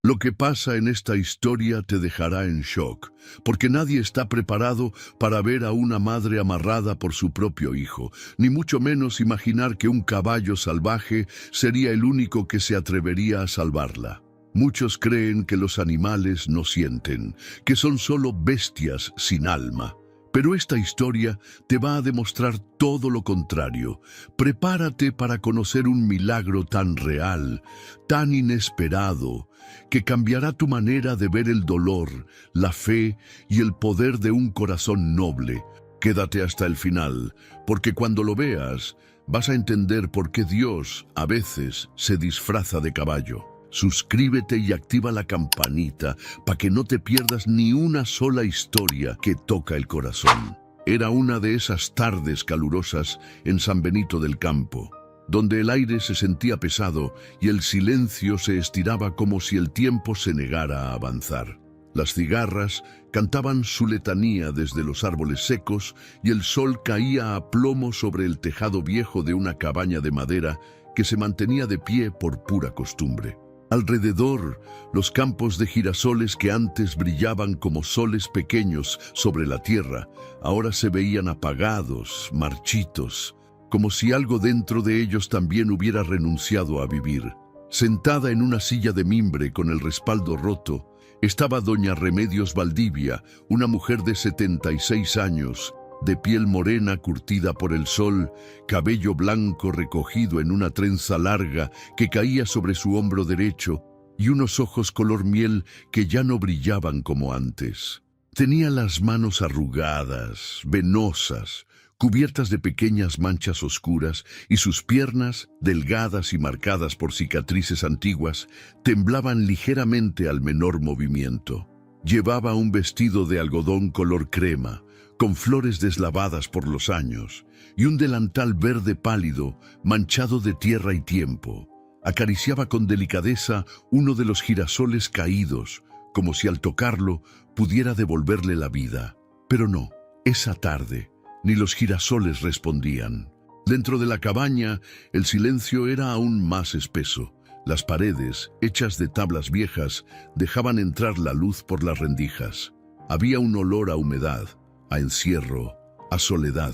Lo que pasa en esta historia te dejará en shock, porque nadie está preparado para ver a una madre amarrada por su propio hijo, ni mucho menos imaginar que un caballo salvaje sería el único que se atrevería a salvarla. Muchos creen que los animales no sienten, que son solo bestias sin alma. Pero esta historia te va a demostrar todo lo contrario. Prepárate para conocer un milagro tan real, tan inesperado, que cambiará tu manera de ver el dolor, la fe y el poder de un corazón noble. Quédate hasta el final, porque cuando lo veas, vas a entender por qué Dios a veces se disfraza de caballo. Suscríbete y activa la campanita para que no te pierdas ni una sola historia que toca el corazón. Era una de esas tardes calurosas en San Benito del Campo, donde el aire se sentía pesado y el silencio se estiraba como si el tiempo se negara a avanzar. Las cigarras cantaban su letanía desde los árboles secos y el sol caía a plomo sobre el tejado viejo de una cabaña de madera que se mantenía de pie por pura costumbre. Alrededor, los campos de girasoles que antes brillaban como soles pequeños sobre la tierra, ahora se veían apagados, marchitos, como si algo dentro de ellos también hubiera renunciado a vivir. Sentada en una silla de mimbre con el respaldo roto, estaba doña Remedios Valdivia, una mujer de 76 años, de piel morena curtida por el sol, cabello blanco recogido en una trenza larga que caía sobre su hombro derecho y unos ojos color miel que ya no brillaban como antes. Tenía las manos arrugadas, venosas, cubiertas de pequeñas manchas oscuras, y sus piernas, delgadas y marcadas por cicatrices antiguas, temblaban ligeramente al menor movimiento. Llevaba un vestido de algodón color crema, con flores deslavadas por los años, y un delantal verde pálido, manchado de tierra y tiempo. Acariciaba con delicadeza uno de los girasoles caídos, como si al tocarlo pudiera devolverle la vida. Pero no, esa tarde, ni los girasoles respondían. Dentro de la cabaña, el silencio era aún más espeso. Las paredes, hechas de tablas viejas, dejaban entrar la luz por las rendijas. Había un olor a humedad, a encierro, a soledad.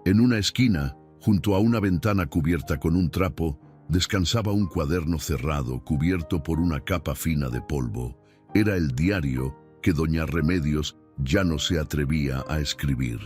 En una esquina, junto a una ventana cubierta con un trapo, descansaba un cuaderno cerrado cubierto por una capa fina de polvo. Era el diario que doña Remedios ya no se atrevía a escribir.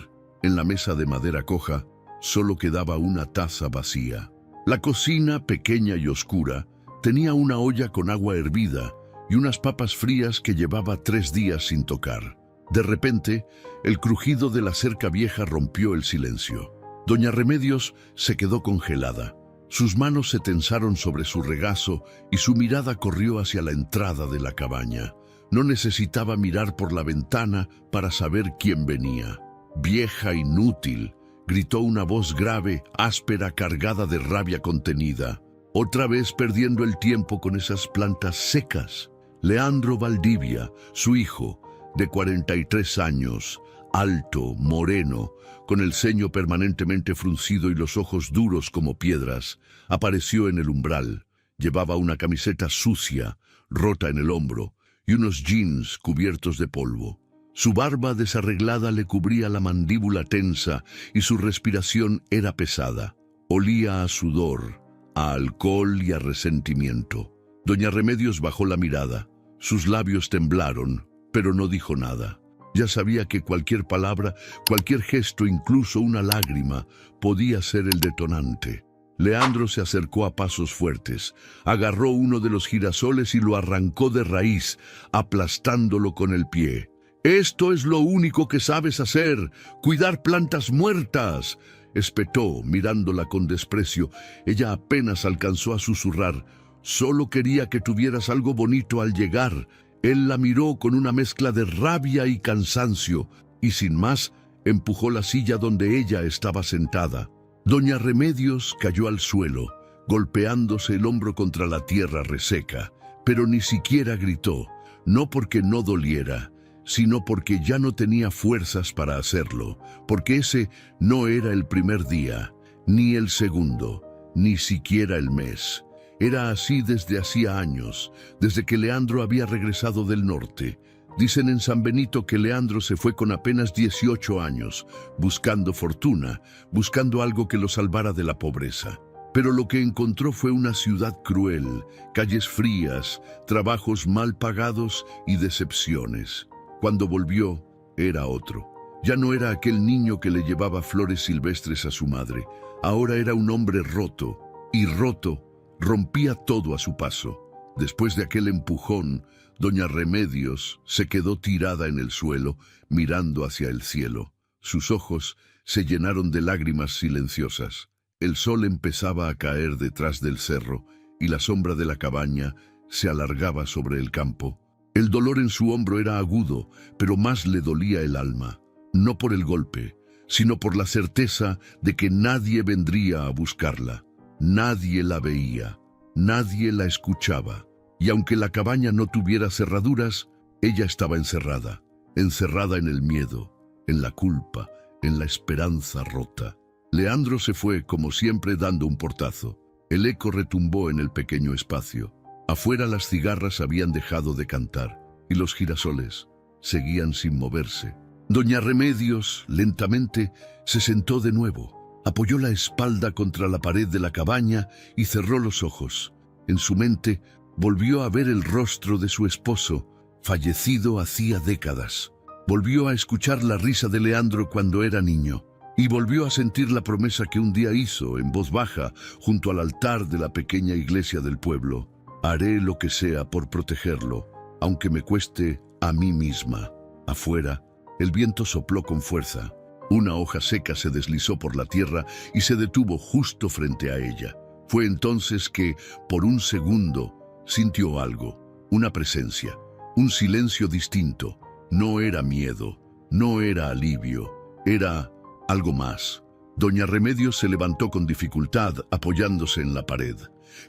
En la mesa de madera coja solo quedaba una taza vacía. La cocina, pequeña y oscura, tenía una olla con agua hervida y unas papas frías que llevaba 3 días sin tocar. De repente, el crujido de la cerca vieja rompió el silencio. Doña Remedios se quedó congelada. Sus manos se tensaron sobre su regazo y su mirada corrió hacia la entrada de la cabaña. No necesitaba mirar por la ventana para saber quién venía. «Vieja inútil», gritó una voz grave, áspera, cargada de rabia contenida. «Otra vez perdiendo el tiempo con esas plantas secas». Leandro Valdivia, su hijo, de 43 años, alto, moreno, con el ceño permanentemente fruncido y los ojos duros como piedras, apareció en el umbral. Llevaba una camiseta sucia, rota en el hombro, y unos jeans cubiertos de polvo. Su barba desarreglada le cubría la mandíbula tensa y su respiración era pesada. Olía a sudor, a alcohol y a resentimiento. Doña Remedios bajó la mirada. Sus labios temblaron, pero no dijo nada. Ya sabía que cualquier palabra, cualquier gesto, incluso una lágrima, podía ser el detonante. Leandro se acercó a pasos fuertes, agarró uno de los girasoles y lo arrancó de raíz, aplastándolo con el pie. «Esto es lo único que sabes hacer, cuidar plantas muertas», espetó, mirándola con desprecio. Ella apenas alcanzó a susurrar: «Solo quería que tuvieras algo bonito al llegar». Él la miró con una mezcla de rabia y cansancio, y sin más, empujó la silla donde ella estaba sentada. Doña Remedios cayó al suelo, golpeándose el hombro contra la tierra reseca, pero ni siquiera gritó, no porque no doliera, sino porque ya no tenía fuerzas para hacerlo, porque ese no era el primer día, ni el segundo, ni siquiera el mes. Era así desde hacía años, desde que Leandro había regresado del norte. Dicen en San Benito que Leandro se fue con apenas 18 años, buscando fortuna, buscando algo que lo salvara de la pobreza. Pero lo que encontró fue una ciudad cruel, calles frías, trabajos mal pagados y decepciones. Cuando volvió, era otro. Ya no era aquel niño que le llevaba flores silvestres a su madre. Ahora era un hombre roto, y roto, rompía todo a su paso. Después de aquel empujón, doña Remedios se quedó tirada en el suelo, mirando hacia el cielo. Sus ojos se llenaron de lágrimas silenciosas. El sol empezaba a caer detrás del cerro, y la sombra de la cabaña se alargaba sobre el campo. El dolor en su hombro era agudo, pero más le dolía el alma. No por el golpe, sino por la certeza de que nadie vendría a buscarla. Nadie la veía, nadie la escuchaba. Y aunque la cabaña no tuviera cerraduras, ella estaba encerrada. Encerrada en el miedo, en la culpa, en la esperanza rota. Leandro se fue, como siempre, dando un portazo. El eco retumbó en el pequeño espacio. Afuera las cigarras habían dejado de cantar, y los girasoles seguían sin moverse. Doña Remedios, lentamente, se sentó de nuevo. Apoyó la espalda contra la pared de la cabaña y cerró los ojos. En su mente volvió a ver el rostro de su esposo, fallecido hacía décadas. Volvió a escuchar la risa de Leandro cuando era niño. Y volvió a sentir la promesa que un día hizo, en voz baja, junto al altar de la pequeña iglesia del pueblo. Haré lo que sea por protegerlo, aunque me cueste a mí misma. Afuera, el viento sopló con fuerza. Una hoja seca se deslizó por la tierra y se detuvo justo frente a ella. Fue entonces que, por un segundo, sintió algo, una presencia, un silencio distinto. No era miedo, no era alivio, era algo más. Doña Remedios se levantó con dificultad, apoyándose en la pared.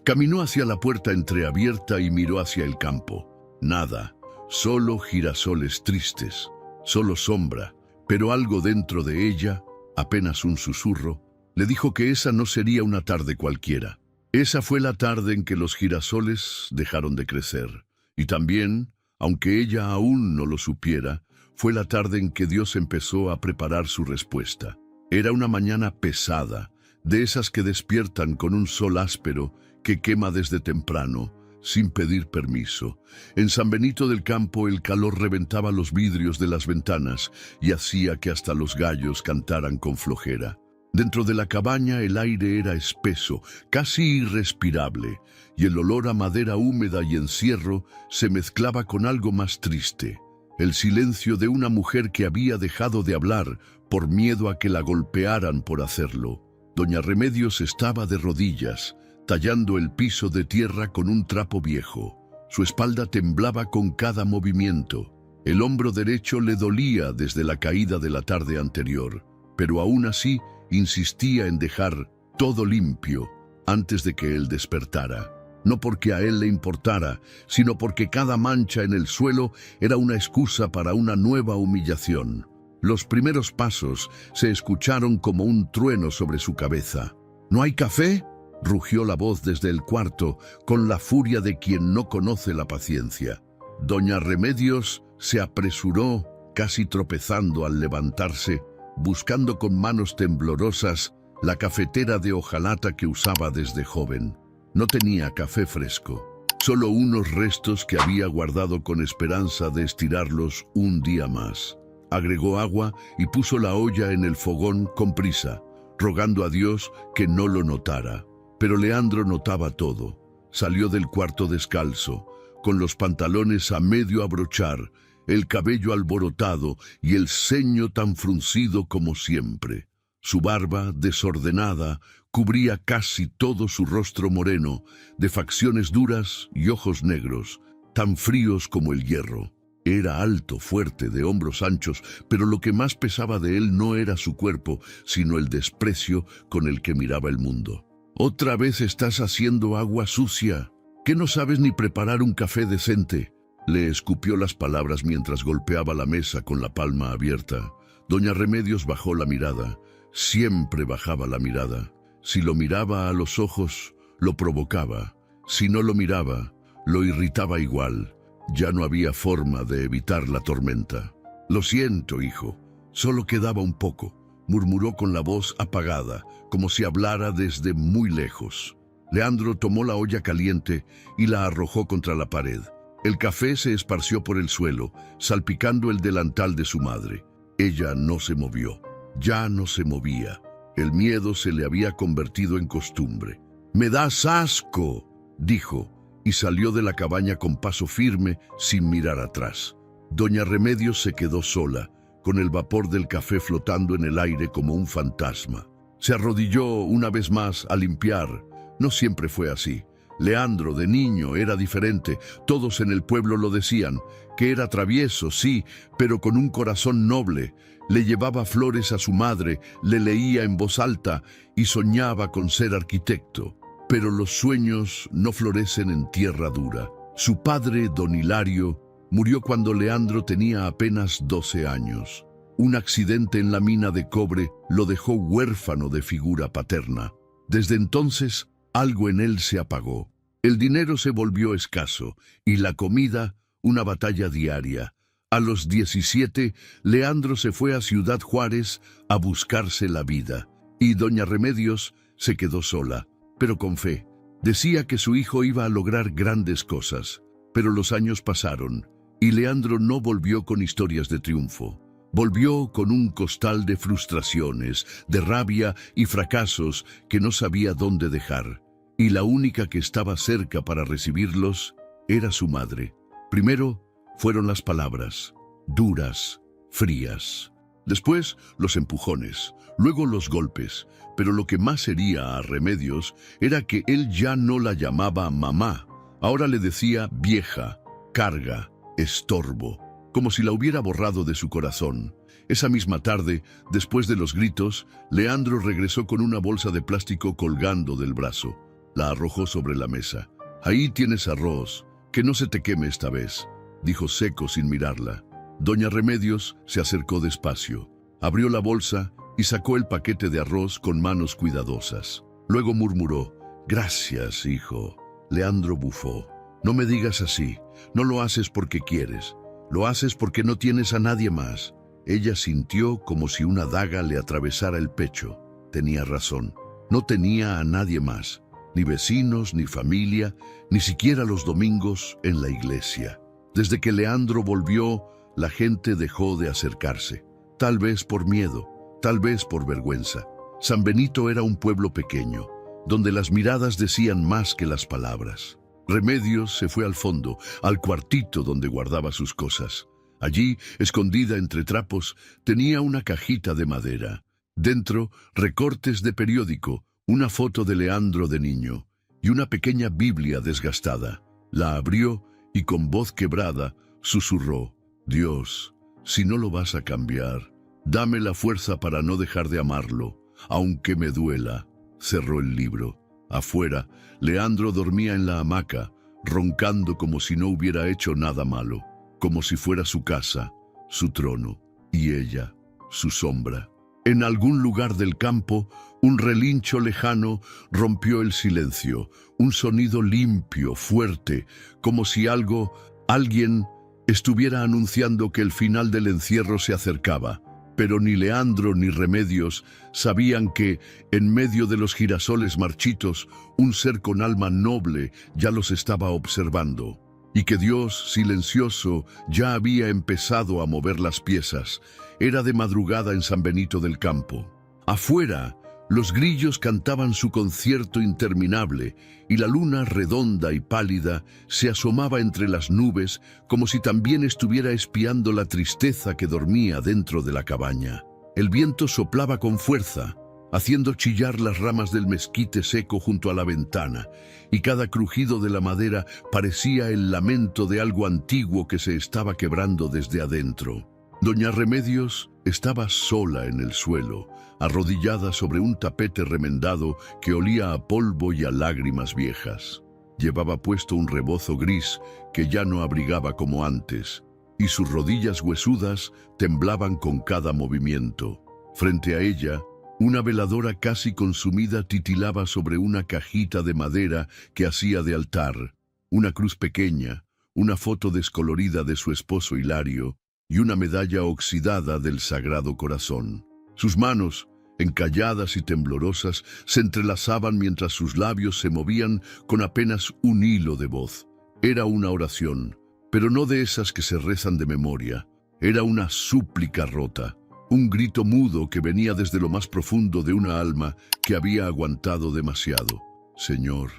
Caminó hacia la puerta entreabierta y miró hacia el campo. Nada, solo girasoles tristes, solo sombra, pero algo dentro de ella, apenas un susurro, le dijo que esa no sería una tarde cualquiera. Esa fue la tarde en que los girasoles dejaron de crecer. Y también, aunque ella aún no lo supiera, fue la tarde en que Dios empezó a preparar su respuesta. Era una mañana pesada, de esas que despiertan con un sol áspero que quema desde temprano, sin pedir permiso. En San Benito del Campo el calor reventaba los vidrios de las ventanas y hacía que hasta los gallos cantaran con flojera. Dentro de la cabaña el aire era espeso, casi irrespirable, y el olor a madera húmeda y encierro se mezclaba con algo más triste. El silencio de una mujer que había dejado de hablar por miedo a que la golpearan por hacerlo. Doña Remedios estaba de rodillas, tallando el piso de tierra con un trapo viejo. Su espalda temblaba con cada movimiento. El hombro derecho le dolía desde la caída de la tarde anterior, pero aún así insistía en dejar todo limpio antes de que él despertara. No porque a él le importara, sino porque cada mancha en el suelo era una excusa para una nueva humillación. Los primeros pasos se escucharon como un trueno sobre su cabeza. ¿No hay café?, rugió la voz desde el cuarto, con la furia de quien no conoce la paciencia. Doña Remedios se apresuró, casi tropezando al levantarse, buscando con manos temblorosas la cafetera de hojalata que usaba desde joven. No tenía café fresco, solo unos restos que había guardado con esperanza de estirarlos un día más. Agregó agua y puso la olla en el fogón con prisa, rogando a Dios que no lo notara. Pero Leandro notaba todo. Salió del cuarto descalzo, con los pantalones a medio abrochar, el cabello alborotado y el ceño tan fruncido como siempre. Su barba, desordenada, cubría casi todo su rostro moreno, de facciones duras y ojos negros, tan fríos como el hierro. Era alto, fuerte, de hombros anchos, pero lo que más pesaba de él no era su cuerpo, sino el desprecio con el que miraba el mundo. «Otra vez estás haciendo agua sucia. ¿Qué no sabes ni preparar un café decente?», le escupió las palabras mientras golpeaba la mesa con la palma abierta. Doña Remedios bajó la mirada. Siempre bajaba la mirada. Si lo miraba a los ojos, lo provocaba. Si no lo miraba, lo irritaba igual. Ya no había forma de evitar la tormenta. «Lo siento, hijo, solo quedaba un poco», murmuró con la voz apagada, como si hablara desde muy lejos. Leandro tomó la olla caliente y la arrojó contra la pared. El café se esparció por el suelo, salpicando el delantal de su madre. Ella no se movió. Ya no se movía. El miedo se le había convertido en costumbre. «¡Me das asco!», dijo, y salió de la cabaña con paso firme, sin mirar atrás. Doña Remedios se quedó sola, con el vapor del café flotando en el aire como un fantasma. Se arrodilló una vez más a limpiar. No siempre fue así. Leandro, de niño, era diferente. Todos en el pueblo lo decían, que era travieso, sí, pero con un corazón noble. Le llevaba flores a su madre, le leía en voz alta y soñaba con ser arquitecto. Pero los sueños no florecen en tierra dura. Su padre, don Hilario, murió cuando Leandro tenía apenas 12 años. Un accidente en la mina de cobre lo dejó huérfano de figura paterna. Desde entonces, algo en él se apagó. El dinero se volvió escaso y la comida una batalla diaria. A los 17, Leandro se fue a Ciudad Juárez a buscarse la vida. Y doña Remedios se quedó sola, pero con fe. Decía que su hijo iba a lograr grandes cosas. Pero los años pasaron y Leandro no volvió con historias de triunfo. Volvió con un costal de frustraciones, de rabia y fracasos que no sabía dónde dejar. Y la única que estaba cerca para recibirlos era su madre. Primero fueron las palabras, duras, frías. Después los empujones, luego los golpes. Pero lo que más hería a Remedios era que él ya no la llamaba mamá. Ahora le decía vieja, carga, estorbo, como si la hubiera borrado de su corazón. Esa misma tarde, después de los gritos, Leandro regresó con una bolsa de plástico colgando del brazo. La arrojó sobre la mesa. «Ahí tienes arroz, que no se te queme esta vez», dijo seco sin mirarla. Doña Remedios se acercó despacio, abrió la bolsa y sacó el paquete de arroz con manos cuidadosas. Luego murmuró, «Gracias, hijo». Leandro bufó. «No me digas así. No lo haces porque quieres. Lo haces porque no tienes a nadie más». Ella sintió como si una daga le atravesara el pecho. Tenía razón. No tenía a nadie más. Ni vecinos, ni familia, ni siquiera los domingos en la iglesia. Desde que Leandro volvió, la gente dejó de acercarse. Tal vez por miedo, tal vez por vergüenza. San Benito era un pueblo pequeño, donde las miradas decían más que las palabras. Remedios se fue al fondo, al cuartito donde guardaba sus cosas. Allí, escondida entre trapos, tenía una cajita de madera. Dentro, recortes de periódico, una foto de Leandro de niño y una pequeña Biblia desgastada. La abrió y con voz quebrada susurró, «Dios, si no lo vas a cambiar, dame la fuerza para no dejar de amarlo, aunque me duela». Cerró el libro. Afuera, Leandro dormía en la hamaca, roncando como si no hubiera hecho nada malo, como si fuera su casa, su trono, y ella, su sombra. En algún lugar del campo, un relincho lejano rompió el silencio, un sonido limpio, fuerte, como si alguien estuviera anunciando que el final del encierro se acercaba. Pero ni Leandro ni Remedios sabían que, en medio de los girasoles marchitos, un ser con alma noble ya los estaba observando, y que Dios, silencioso, ya había empezado a mover las piezas. Era de madrugada en San Benito del Campo. Afuera, los grillos cantaban su concierto interminable y la luna redonda y pálida se asomaba entre las nubes como si también estuviera espiando la tristeza que dormía dentro de la cabaña. El viento soplaba con fuerza, haciendo chillar las ramas del mezquite seco junto a la ventana, y cada crujido de la madera parecía el lamento de algo antiguo que se estaba quebrando desde adentro. Doña Remedios estaba sola en el suelo, arrodillada sobre un tapete remendado que olía a polvo y a lágrimas viejas. Llevaba puesto un rebozo gris que ya no abrigaba como antes, y sus rodillas huesudas temblaban con cada movimiento. Frente a ella, Una veladora casi consumida titilaba sobre una cajita de madera que hacía de altar, una cruz pequeña, una foto descolorida de su esposo Hilario y una medalla oxidada del Sagrado Corazón. Sus manos, encalladas y temblorosas, se entrelazaban mientras sus labios se movían con apenas un hilo de voz. Era una oración, pero no de esas que se rezan de memoria. Era una súplica rota, un grito mudo que venía desde lo más profundo de una alma que había aguantado demasiado. «Señor,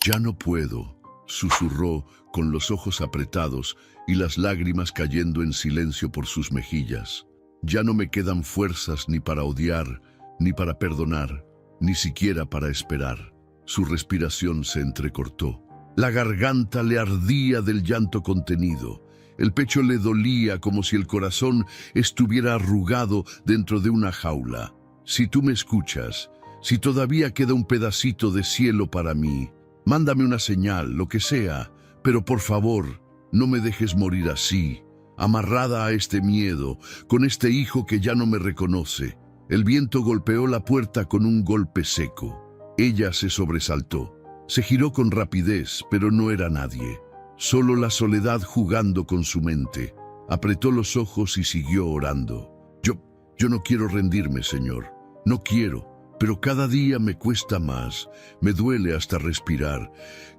ya no puedo», susurró con los ojos apretados y las lágrimas cayendo en silencio por sus mejillas. «Ya no me quedan fuerzas ni para odiar, ni para perdonar, ni siquiera para esperar». Su respiración se entrecortó. La garganta le ardía del llanto contenido. El pecho le dolía como si el corazón estuviera arrugado dentro de una jaula. «Si tú me escuchas, si todavía queda un pedacito de cielo para mí, mándame una señal, lo que sea, pero por favor, no me dejes morir así, amarrada a este miedo, con este hijo que ya no me reconoce». El viento golpeó la puerta con un golpe seco. Ella se sobresaltó. Se giró con rapidez, pero no era nadie. Solo la soledad jugando con su mente. Apretó los ojos y siguió orando. Yo no quiero rendirme, Señor. No quiero, pero cada día me cuesta más. Me duele hasta respirar.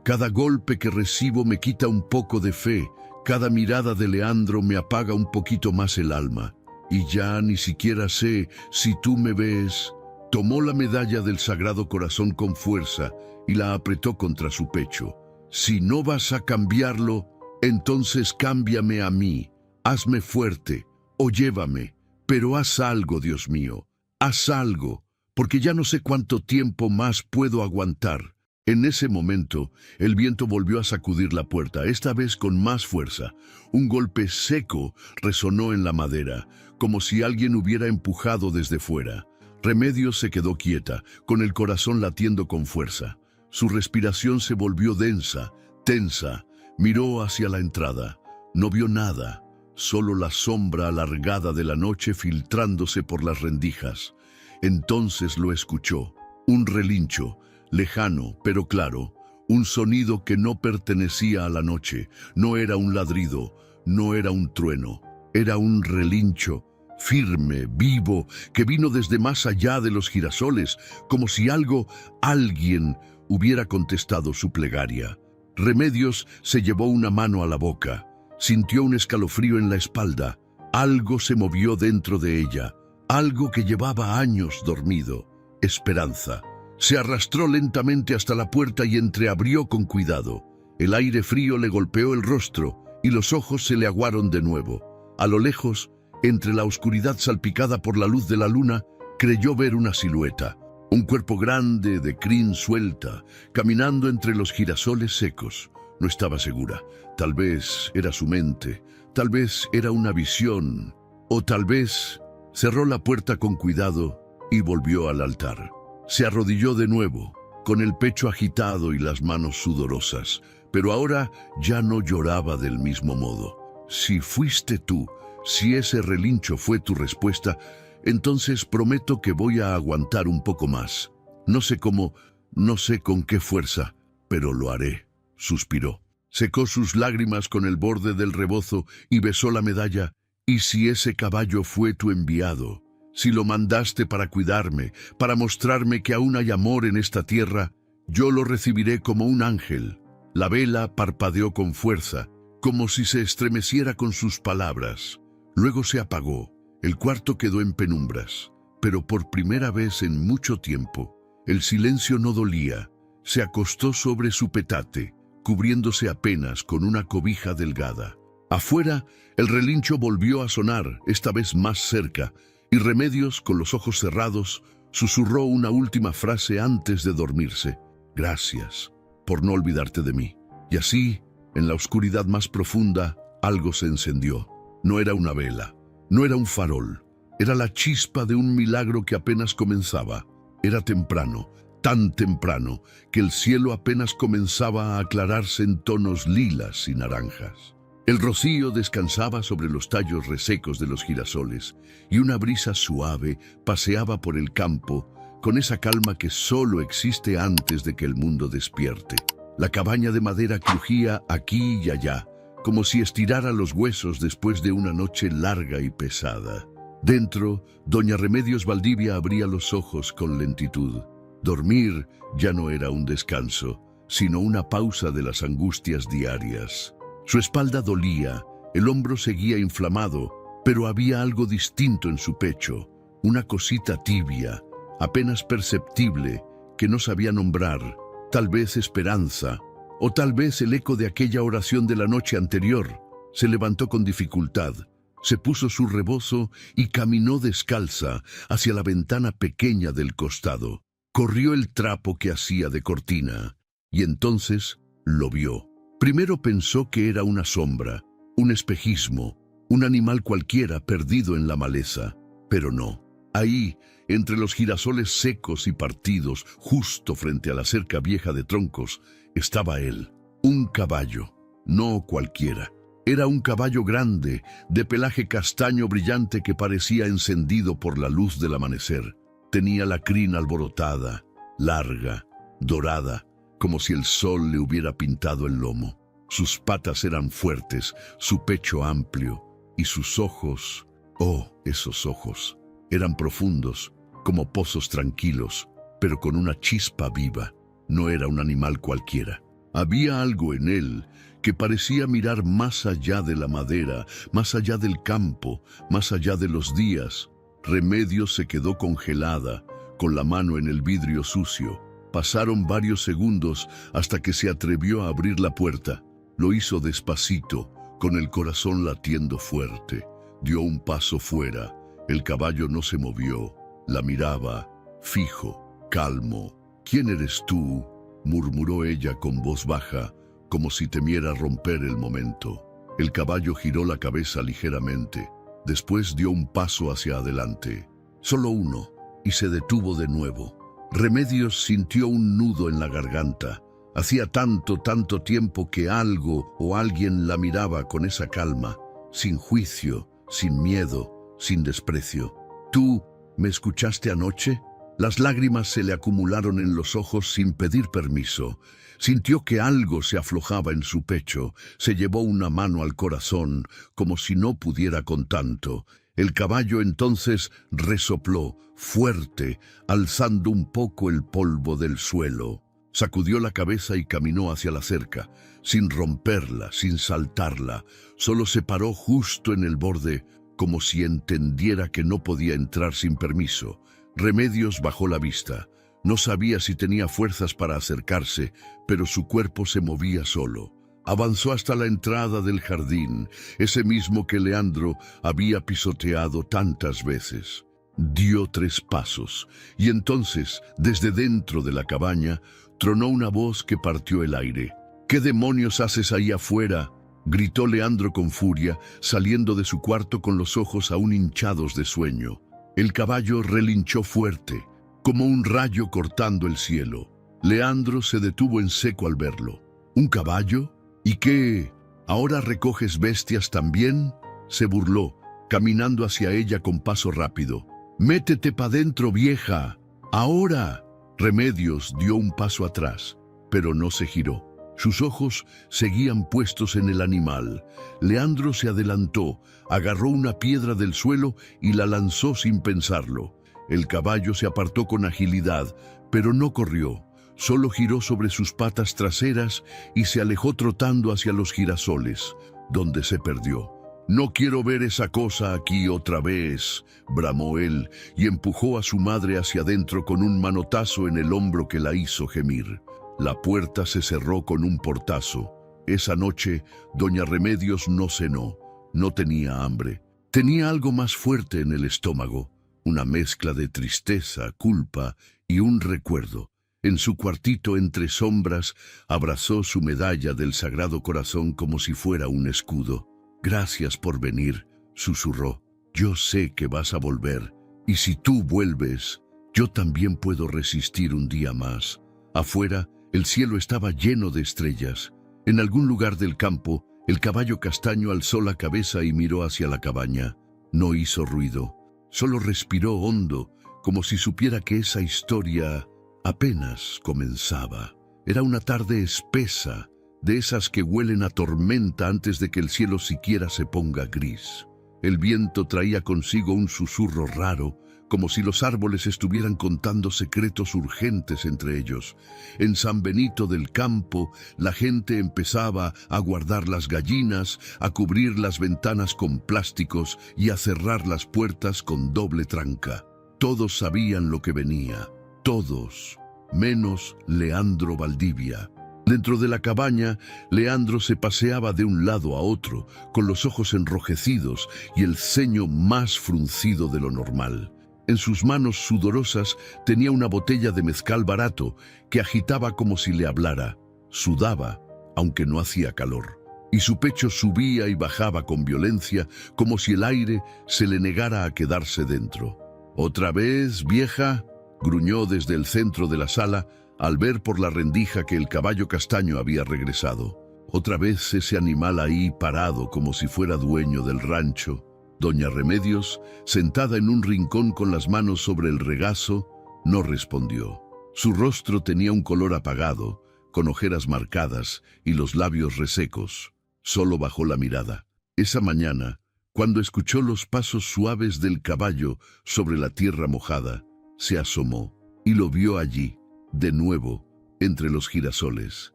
Cada golpe que recibo me quita un poco de fe. Cada mirada de Leandro me apaga un poquito más el alma. Y ya ni siquiera sé si tú me ves. Tomó la medalla del Sagrado Corazón con fuerza y la apretó contra su pecho. «Si no vas a cambiarlo, entonces cámbiame a mí. Hazme fuerte o llévame, pero haz algo, Dios mío. Haz algo, porque ya no sé cuánto tiempo más puedo aguantar». En ese momento, el viento volvió a sacudir la puerta, esta vez con más fuerza. Un golpe seco resonó en la madera, como si alguien hubiera empujado desde fuera. Remedios se quedó quieta, con el corazón latiendo con fuerza. Su respiración se volvió densa, tensa. Miró hacia la entrada. No vio nada, solo la sombra alargada de la noche filtrándose por las rendijas. Entonces lo escuchó. Un relincho, lejano pero claro, un sonido que no pertenecía a la noche. No era un ladrido, no era un trueno, era un relincho, firme, vivo, que vino desde más allá de los girasoles, como si alguien hubiera contestado su plegaria. Remedios se llevó una mano a la boca. Sintió un escalofrío en la espalda. Algo se movió dentro de ella, algo que llevaba años dormido. Esperanza. Se arrastró lentamente hasta la puerta y entreabrió con cuidado. El aire frío le golpeó el rostro y los ojos se le aguaron de nuevo. A lo lejos, entre la oscuridad salpicada por la luz de la luna, creyó ver una silueta. Un cuerpo grande, de crin suelta, caminando entre los girasoles secos. No estaba segura. Tal vez era su mente, tal vez era una visión, o tal vez... Cerró la puerta con cuidado y volvió al altar. Se arrodilló de nuevo, con el pecho agitado y las manos sudorosas, pero ahora ya no lloraba del mismo modo. Si fuiste tú, si ese relincho fue tu respuesta, entonces prometo que voy a aguantar un poco más. No sé cómo, no sé con qué fuerza, pero lo haré, suspiró. Secó sus lágrimas con el borde del rebozo y besó la medalla. «¿Y si ese caballo fue tu enviado? Si lo mandaste para cuidarme, para mostrarme que aún hay amor en esta tierra, yo lo recibiré como un ángel». La vela parpadeó con fuerza, como si se estremeciera con sus palabras. Luego se apagó. El cuarto quedó en penumbras, pero por primera vez en mucho tiempo, el silencio no dolía. Se acostó sobre su petate, cubriéndose apenas con una cobija delgada. Afuera, el relincho volvió a sonar, esta vez más cerca, y Remedios, con los ojos cerrados, susurró una última frase antes de dormirse. «Gracias por no olvidarte de mí». Y así, en la oscuridad más profunda, algo se encendió. No era una vela, no era un farol, era la chispa de un milagro que apenas comenzaba. Era temprano, tan temprano, que el cielo apenas comenzaba a aclararse en tonos lilas y naranjas. El rocío descansaba sobre los tallos resecos de los girasoles y una brisa suave paseaba por el campo con esa calma que solo existe antes de que el mundo despierte. La cabaña de madera crujía aquí y allá, como si estirara los huesos después de una noche larga y pesada. Dentro, doña Remedios Valdivia abría los ojos con lentitud. Dormir ya no era un descanso, sino una pausa de las angustias diarias. Su espalda dolía, el hombro seguía inflamado, pero había algo distinto en su pecho, una cosita tibia, apenas perceptible, que no sabía nombrar, tal vez esperanza, o tal vez el eco de aquella oración de la noche anterior. Se levantó con dificultad, se puso su rebozo y caminó descalza hacia la ventana pequeña del costado. Corrió el trapo que hacía de cortina, y entonces lo vio. Primero pensó que era una sombra, un espejismo, un animal cualquiera perdido en la maleza, pero no. Ahí, entre los girasoles secos y partidos, justo frente a la cerca vieja de troncos, estaba él, un caballo, no cualquiera. Era un caballo grande, de pelaje castaño brillante que parecía encendido por la luz del amanecer. Tenía la crin alborotada, larga, dorada, como si el sol le hubiera pintado el lomo. Sus patas eran fuertes, su pecho amplio, y sus ojos, oh, esos ojos, eran profundos, como pozos tranquilos, pero con una chispa viva. No era un animal cualquiera. Había algo en él que parecía mirar más allá de la madera, más allá del campo, más allá de los días. Remedios se quedó congelada, con la mano en el vidrio sucio. Pasaron varios segundos hasta que se atrevió a abrir la puerta. Lo hizo despacito, con el corazón latiendo fuerte. Dio un paso fuera. El caballo no se movió. La miraba, fijo, calmo. «¿Quién eres tú?», murmuró ella con voz baja, como si temiera romper el momento. El caballo giró la cabeza ligeramente. Después dio un paso hacia adelante. Solo uno, y se detuvo de nuevo. Remedios sintió un nudo en la garganta. Hacía tanto tiempo que algo o alguien la miraba con esa calma, sin juicio, sin miedo, sin desprecio. «¿Tú me escuchaste anoche?». Las lágrimas se le acumularon en los ojos sin pedir permiso. Sintió que algo se aflojaba en su pecho. Se llevó una mano al corazón, como si no pudiera con tanto. El caballo entonces resopló, fuerte, alzando un poco el polvo del suelo. Sacudió la cabeza y caminó hacia la cerca, sin romperla, sin saltarla. Solo se paró justo en el borde, como si entendiera que no podía entrar sin permiso. Remedios bajó la vista. No sabía si tenía fuerzas para acercarse, pero su cuerpo se movía solo. Avanzó hasta la entrada del jardín, ese mismo que Leandro había pisoteado tantas veces. Dio 3 pasos, y entonces, desde dentro de la cabaña, tronó una voz que partió el aire. «¿Qué demonios haces ahí afuera?», gritó Leandro con furia, saliendo de su cuarto con los ojos aún hinchados de sueño. El caballo relinchó fuerte, como un rayo cortando el cielo. Leandro se detuvo en seco al verlo. «¿Un caballo? ¿Y qué? ¿Ahora recoges bestias también?», se burló, caminando hacia ella con paso rápido. «Métete pa' dentro, vieja. ¡Ahora!». Remedios dio un paso atrás, pero no se giró. Sus ojos seguían puestos en el animal. Leandro se adelantó, agarró una piedra del suelo y la lanzó sin pensarlo. El caballo se apartó con agilidad, pero no corrió. Solo giró sobre sus patas traseras y se alejó trotando hacia los girasoles, donde se perdió. «No quiero ver esa cosa aquí otra vez», bramó él, y empujó a su madre hacia adentro con un manotazo en el hombro que la hizo gemir. La puerta se cerró con un portazo. Esa noche, doña Remedios no cenó. No tenía hambre. Tenía algo más fuerte en el estómago, una mezcla de tristeza, culpa y un recuerdo. En su cuartito entre sombras, abrazó su medalla del Sagrado Corazón como si fuera un escudo. «Gracias por venir», susurró. «Yo sé que vas a volver, y si tú vuelves, yo también puedo resistir un día más». Afuera, el cielo estaba lleno de estrellas. En algún lugar del campo, El caballo castaño alzó la cabeza y miró hacia la cabaña. No hizo ruido, solo respiró hondo, como si supiera que esa historia apenas comenzaba. Era una tarde espesa, de esas que huelen a tormenta antes de que el cielo siquiera se ponga gris. El viento traía consigo un susurro raro, como si los árboles estuvieran contando secretos urgentes entre ellos. En San Benito del Campo, la gente empezaba a guardar las gallinas, a cubrir las ventanas con plásticos y a cerrar las puertas con doble tranca. Todos sabían lo que venía, todos, menos Leandro Valdivia. Dentro de la cabaña, Leandro se paseaba de un lado a otro, con los ojos enrojecidos y el ceño más fruncido de lo normal. En sus manos sudorosas tenía una botella de mezcal barato que agitaba como si le hablara. Sudaba, aunque no hacía calor, y su pecho subía y bajaba con violencia, como si el aire se le negara a quedarse dentro. «¿Otra vez, vieja?», gruñó desde el centro de la sala, al ver por la rendija que el caballo castaño había regresado. Otra vez ese animal ahí parado como si fuera dueño del rancho. Doña Remedios, sentada en un rincón con las manos sobre el regazo, no respondió. Su rostro tenía un color apagado, con ojeras marcadas y los labios resecos. Solo bajó la mirada. Esa mañana, cuando escuchó los pasos suaves del caballo sobre la tierra mojada, se asomó y lo vio allí, de nuevo, entre los girasoles,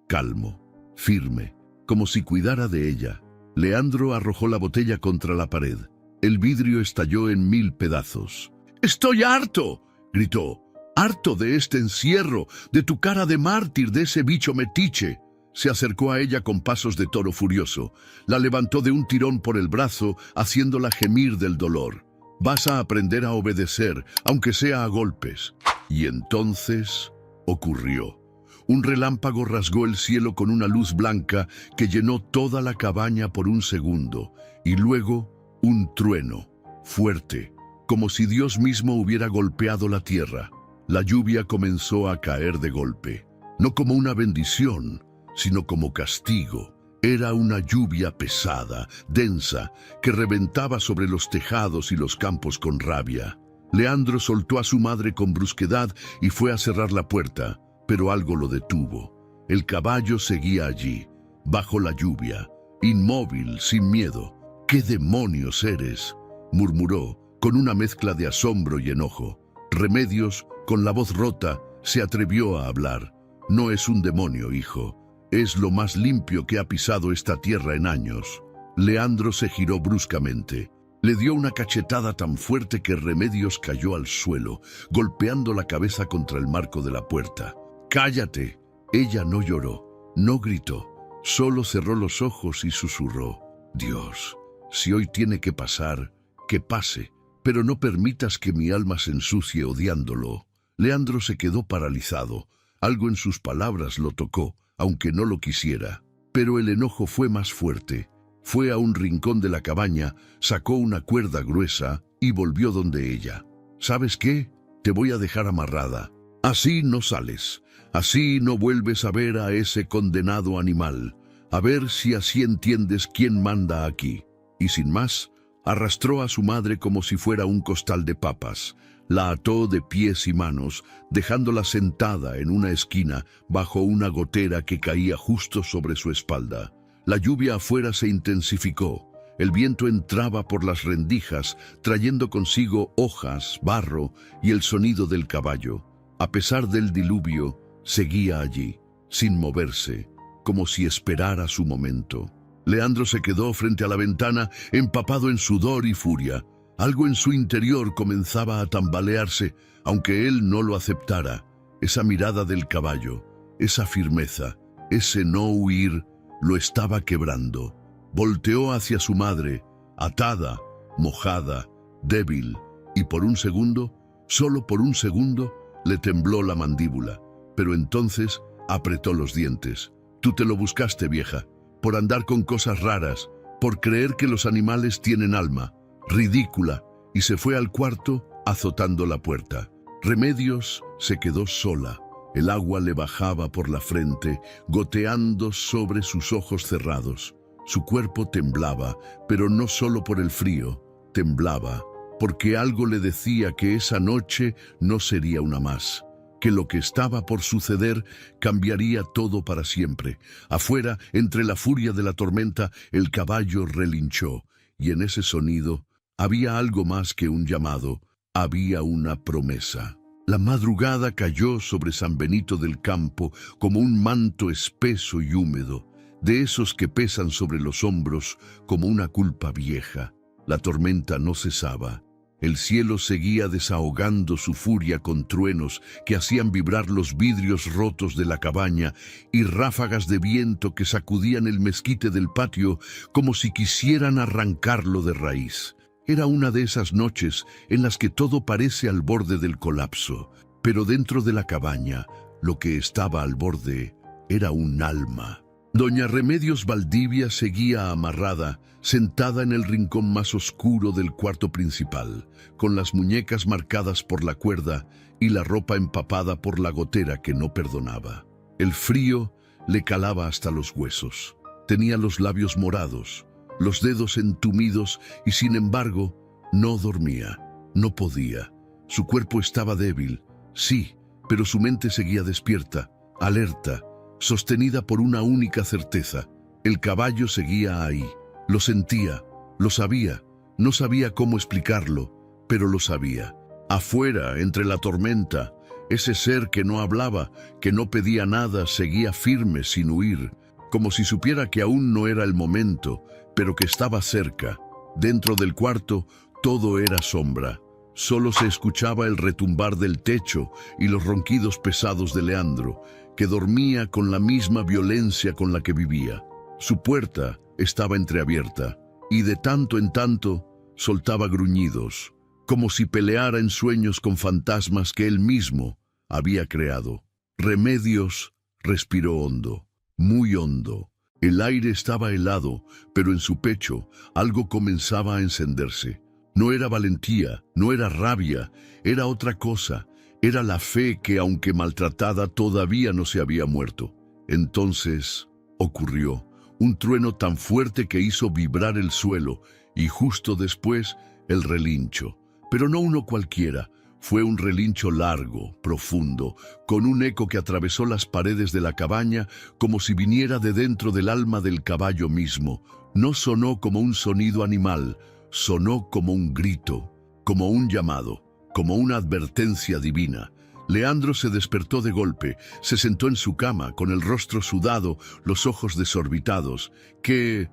calmo, firme, como si cuidara de ella. Leandro arrojó la botella contra la pared. El vidrio estalló en 1000 pedazos. «¡Estoy harto!», gritó. «¡Harto de este encierro, de tu cara de mártir, de ese bicho metiche!». Se acercó a ella con pasos de toro furioso. La levantó de un tirón por el brazo, haciéndola gemir del dolor. «Vas a aprender a obedecer, aunque sea a golpes». Y entonces ocurrió. Un relámpago rasgó el cielo con una luz blanca que llenó toda la cabaña por un segundo, y luego un trueno, fuerte, como si Dios mismo hubiera golpeado la tierra. La lluvia comenzó a caer de golpe, no como una bendición, sino como castigo. Era una lluvia pesada, densa, que reventaba sobre los tejados y los campos con rabia. Leandro soltó a su madre con brusquedad y fue a cerrar la puerta, pero algo lo detuvo. El caballo seguía allí, bajo la lluvia, inmóvil, sin miedo. «¿Qué demonios eres?», murmuró, con una mezcla de asombro y enojo. Remedios, con la voz rota, se atrevió a hablar. «No es un demonio, hijo. Es lo más limpio que ha pisado esta tierra en años». Leandro se giró bruscamente. Le dio una cachetada tan fuerte que Remedios cayó al suelo, golpeando la cabeza contra el marco de la puerta. «¡Cállate!». Ella no lloró, no gritó, solo cerró los ojos y susurró. «Dios, si hoy tiene que pasar, que pase, pero no permitas que mi alma se ensucie odiándolo». Leandro se quedó paralizado. Algo en sus palabras lo tocó, aunque no lo quisiera. Pero el enojo fue más fuerte. Fue a un rincón de la cabaña, sacó una cuerda gruesa y volvió donde ella. «¿Sabes qué? Te voy a dejar amarrada. Así no sales. Así no vuelves a ver a ese condenado animal. A ver si así entiendes quién manda aquí». Y sin más, arrastró a su madre como si fuera un costal de papas. La ató de pies y manos, dejándola sentada en una esquina bajo una gotera que caía justo sobre su espalda. La lluvia afuera se intensificó. El viento entraba por las rendijas, trayendo consigo hojas, barro y el sonido del caballo. A pesar del diluvio, seguía allí, sin moverse, como si esperara su momento. Leandro se quedó frente a la ventana, empapado en sudor y furia. Algo en su interior comenzaba a tambalearse, aunque él no lo aceptara. Esa mirada del caballo, esa firmeza, ese no huir, lo estaba quebrando. Volteó hacia su madre, atada, mojada, débil, y por un segundo, solo por un segundo, le tembló la mandíbula. Pero entonces apretó los dientes. «Tú te lo buscaste, vieja, por andar con cosas raras, por creer que los animales tienen alma. Ridícula», y se fue al cuarto azotando la puerta. Remedios se quedó sola. El agua le bajaba por la frente, goteando sobre sus ojos cerrados. Su cuerpo temblaba, pero no solo por el frío, temblaba porque algo le decía que esa noche no sería una más, que lo que estaba por suceder cambiaría todo para siempre. Afuera, entre la furia de la tormenta, el caballo relinchó, y en ese sonido había algo más que un llamado, había una promesa. La madrugada cayó sobre San Benito del Campo como un manto espeso y húmedo, de esos que pesan sobre los hombros como una culpa vieja. La tormenta no cesaba. El cielo seguía desahogando su furia con truenos que hacían vibrar los vidrios rotos de la cabaña y ráfagas de viento que sacudían el mezquite del patio como si quisieran arrancarlo de raíz. Era una de esas noches en las que todo parece al borde del colapso, pero dentro de la cabaña, lo que estaba al borde era un alma. Doña Remedios Valdivia seguía amarrada, sentada en el rincón más oscuro del cuarto principal, con las muñecas marcadas por la cuerda y la ropa empapada por la gotera que no perdonaba. El frío le calaba hasta los huesos. Tenía los labios morados, los dedos entumidos y sin embargo no dormía, no podía. Su cuerpo estaba débil, sí, pero su mente seguía despierta, alerta, sostenida por una única certeza. El caballo seguía ahí. Lo sentía, lo sabía, no sabía cómo explicarlo, pero lo sabía. Afuera, entre la tormenta, ese ser que no hablaba, que no pedía nada, seguía firme sin huir, como si supiera que aún no era el momento, pero que estaba cerca. Dentro del cuarto, todo era sombra. Solo se escuchaba el retumbar del techo y los ronquidos pesados de Leandro, que dormía con la misma violencia con la que vivía. Su puerta estaba entreabierta y de tanto en tanto soltaba gruñidos, como si peleara en sueños con fantasmas que él mismo había creado. Remedios respiró hondo, muy hondo. El aire estaba helado, pero en su pecho algo comenzaba a encenderse. No era valentía, no era rabia, era otra cosa. Era la fe que, aunque maltratada, todavía no se había muerto. Entonces ocurrió un trueno tan fuerte que hizo vibrar el suelo y justo después el relincho. Pero no uno cualquiera, fue un relincho largo, profundo, con un eco que atravesó las paredes de la cabaña como si viniera de dentro del alma del caballo mismo. No sonó como un sonido animal, sonó como un grito, como un llamado, como una advertencia divina. Leandro se despertó de golpe, se sentó en su cama, con el rostro sudado, los ojos desorbitados. ¿Qué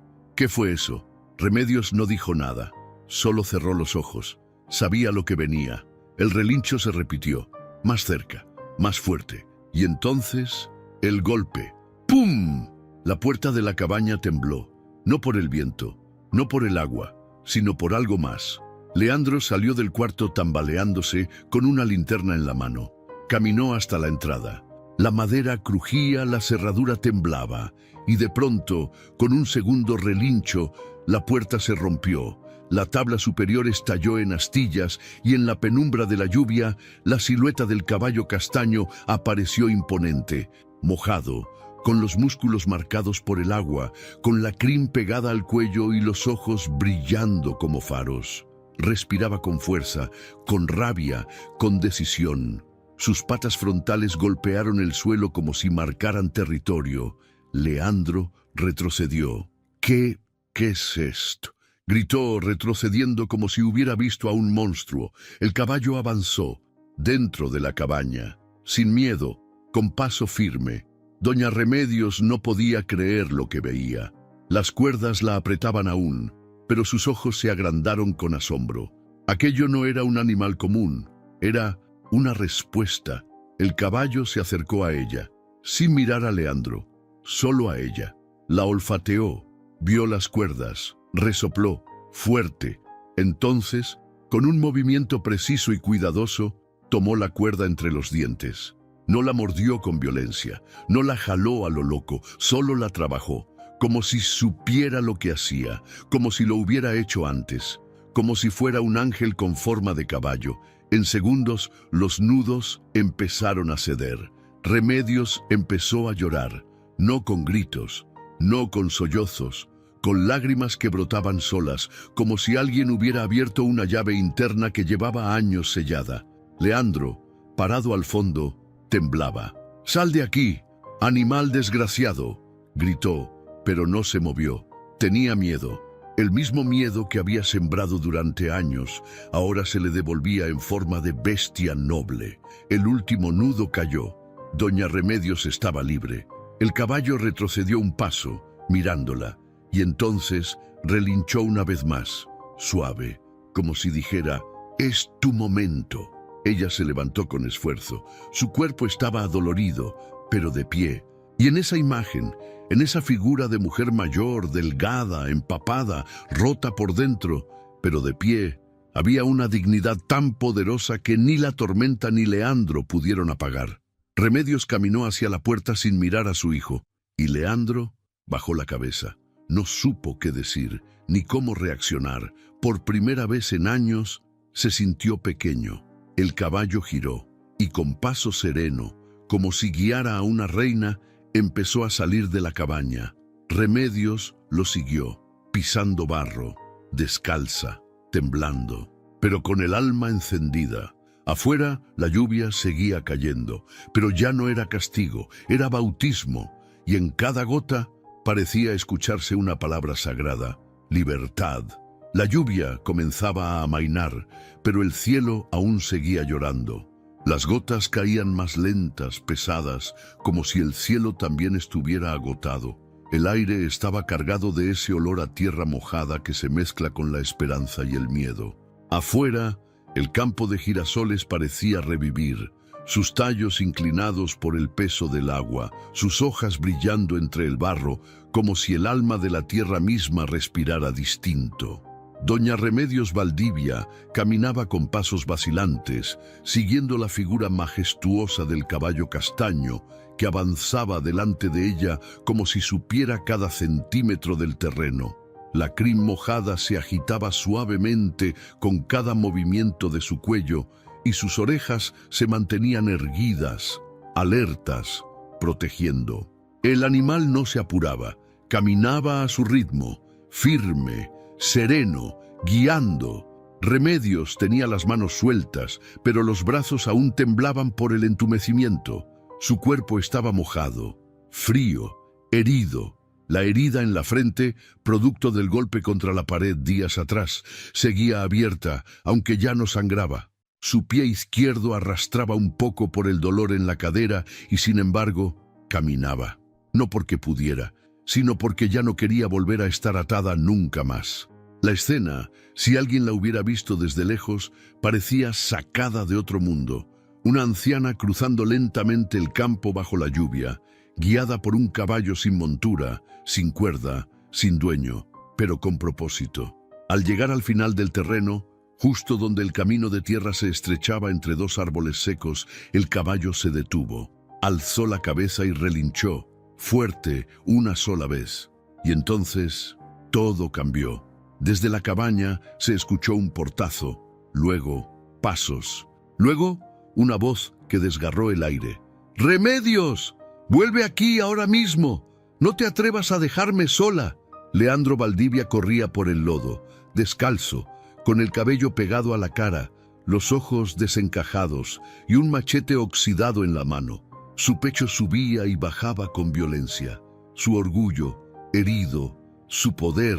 fue eso? Remedios no dijo nada, solo cerró los ojos. Sabía lo que venía. El relincho se repitió, más cerca, más fuerte. Y entonces, el golpe. ¡Pum! La puerta de la cabaña tembló, no por el viento, no por el agua, sino por algo más. Leandro salió del cuarto tambaleándose con una linterna en la mano. Caminó hasta la entrada. La madera crujía, la cerradura temblaba, y de pronto, con un segundo relincho, la puerta se rompió. La tabla superior estalló en astillas y en la penumbra de la lluvia, la silueta del caballo castaño apareció imponente, mojado, con los músculos marcados por el agua, con la crin pegada al cuello y los ojos brillando como faros. Respiraba con fuerza, con rabia, con decisión. Sus patas frontales golpearon el suelo como si marcaran territorio. Leandro retrocedió. ¿Qué es esto?, gritó, retrocediendo como si hubiera visto a un monstruo. El caballo avanzó, dentro de la cabaña, sin miedo, con paso firme. Doña Remedios no podía creer lo que veía. Las cuerdas la apretaban aún, pero sus ojos se agrandaron con asombro. Aquello no era un animal común, era una respuesta. El caballo se acercó a ella, sin mirar a Leandro, solo a ella. La olfateó, vio las cuerdas, resopló, fuerte. Entonces, con un movimiento preciso y cuidadoso, tomó la cuerda entre los dientes. No la mordió con violencia, no la jaló a lo loco, solo la trabajó, como si supiera lo que hacía, como si lo hubiera hecho antes, como si fuera un ángel con forma de caballo. En segundos, los nudos empezaron a ceder. Remedios empezó a llorar, no con gritos, no con sollozos, con lágrimas que brotaban solas, como si alguien hubiera abierto una llave interna que llevaba años sellada. Leandro, parado al fondo, temblaba. «¡Sal de aquí, animal desgraciado!», gritó, pero no se movió. Tenía miedo. El mismo miedo que había sembrado durante años, ahora se le devolvía en forma de bestia noble. El último nudo cayó. Doña Remedios estaba libre. El caballo retrocedió un paso, mirándola, y entonces relinchó una vez más, suave, como si dijera: «Es tu momento». Ella se levantó con esfuerzo. Su cuerpo estaba adolorido, pero de pie. Y en esa imagen, en esa figura de mujer mayor, delgada, empapada, rota por dentro, pero de pie, había una dignidad tan poderosa que ni la tormenta ni Leandro pudieron apagar. Remedios caminó hacia la puerta sin mirar a su hijo, y Leandro bajó la cabeza. No supo qué decir, ni cómo reaccionar. Por primera vez en años, se sintió pequeño. El caballo giró, y con paso sereno, como si guiara a una reina, empezó a salir de la cabaña. Remedios lo siguió, pisando barro, descalza, temblando, pero con el alma encendida. Afuera, la lluvia seguía cayendo, pero ya no era castigo, era bautismo, y en cada gota parecía escucharse una palabra sagrada: libertad. La lluvia comenzaba a amainar, pero el cielo aún seguía llorando. Las gotas caían más lentas, pesadas, como si el cielo también estuviera agotado. El aire estaba cargado de ese olor a tierra mojada que se mezcla con la esperanza y el miedo. Afuera, el campo de girasoles parecía revivir, sus tallos inclinados por el peso del agua, sus hojas brillando entre el barro, como si el alma de la tierra misma respirara distinto. Doña Remedios Valdivia caminaba con pasos vacilantes, siguiendo la figura majestuosa del caballo castaño, que avanzaba delante de ella como si supiera cada centímetro del terreno. La crin mojada se agitaba suavemente con cada movimiento de su cuello, y sus orejas se mantenían erguidas, alertas, protegiendo. El animal no se apuraba, caminaba a su ritmo, firme, sereno, guiando. Remedios tenía las manos sueltas, pero los brazos aún temblaban por el entumecimiento. Su cuerpo estaba mojado, frío, herido. La herida en la frente, producto del golpe contra la pared días atrás, seguía abierta, aunque ya no sangraba. Su pie izquierdo arrastraba un poco por el dolor en la cadera y, sin embargo, caminaba. No porque pudiera, sino porque ya no quería volver a estar atada nunca más. La escena, si alguien la hubiera visto desde lejos, parecía sacada de otro mundo. Una anciana cruzando lentamente el campo bajo la lluvia, guiada por un caballo sin montura, sin cuerda, sin dueño, pero con propósito. Al llegar al final del terreno, justo donde el camino de tierra se estrechaba entre dos árboles secos, el caballo se detuvo, alzó la cabeza y relinchó, fuerte, una sola vez. Y entonces, todo cambió. Desde la cabaña se escuchó un portazo, luego pasos, luego una voz que desgarró el aire. «¡Remedios! ¡Vuelve aquí ahora mismo! ¡No te atrevas a dejarme sola!». Leandro Valdivia corría por el lodo, descalzo, con el cabello pegado a la cara, los ojos desencajados y un machete oxidado en la mano. Su pecho subía y bajaba con violencia. Su orgullo, herido, su poder,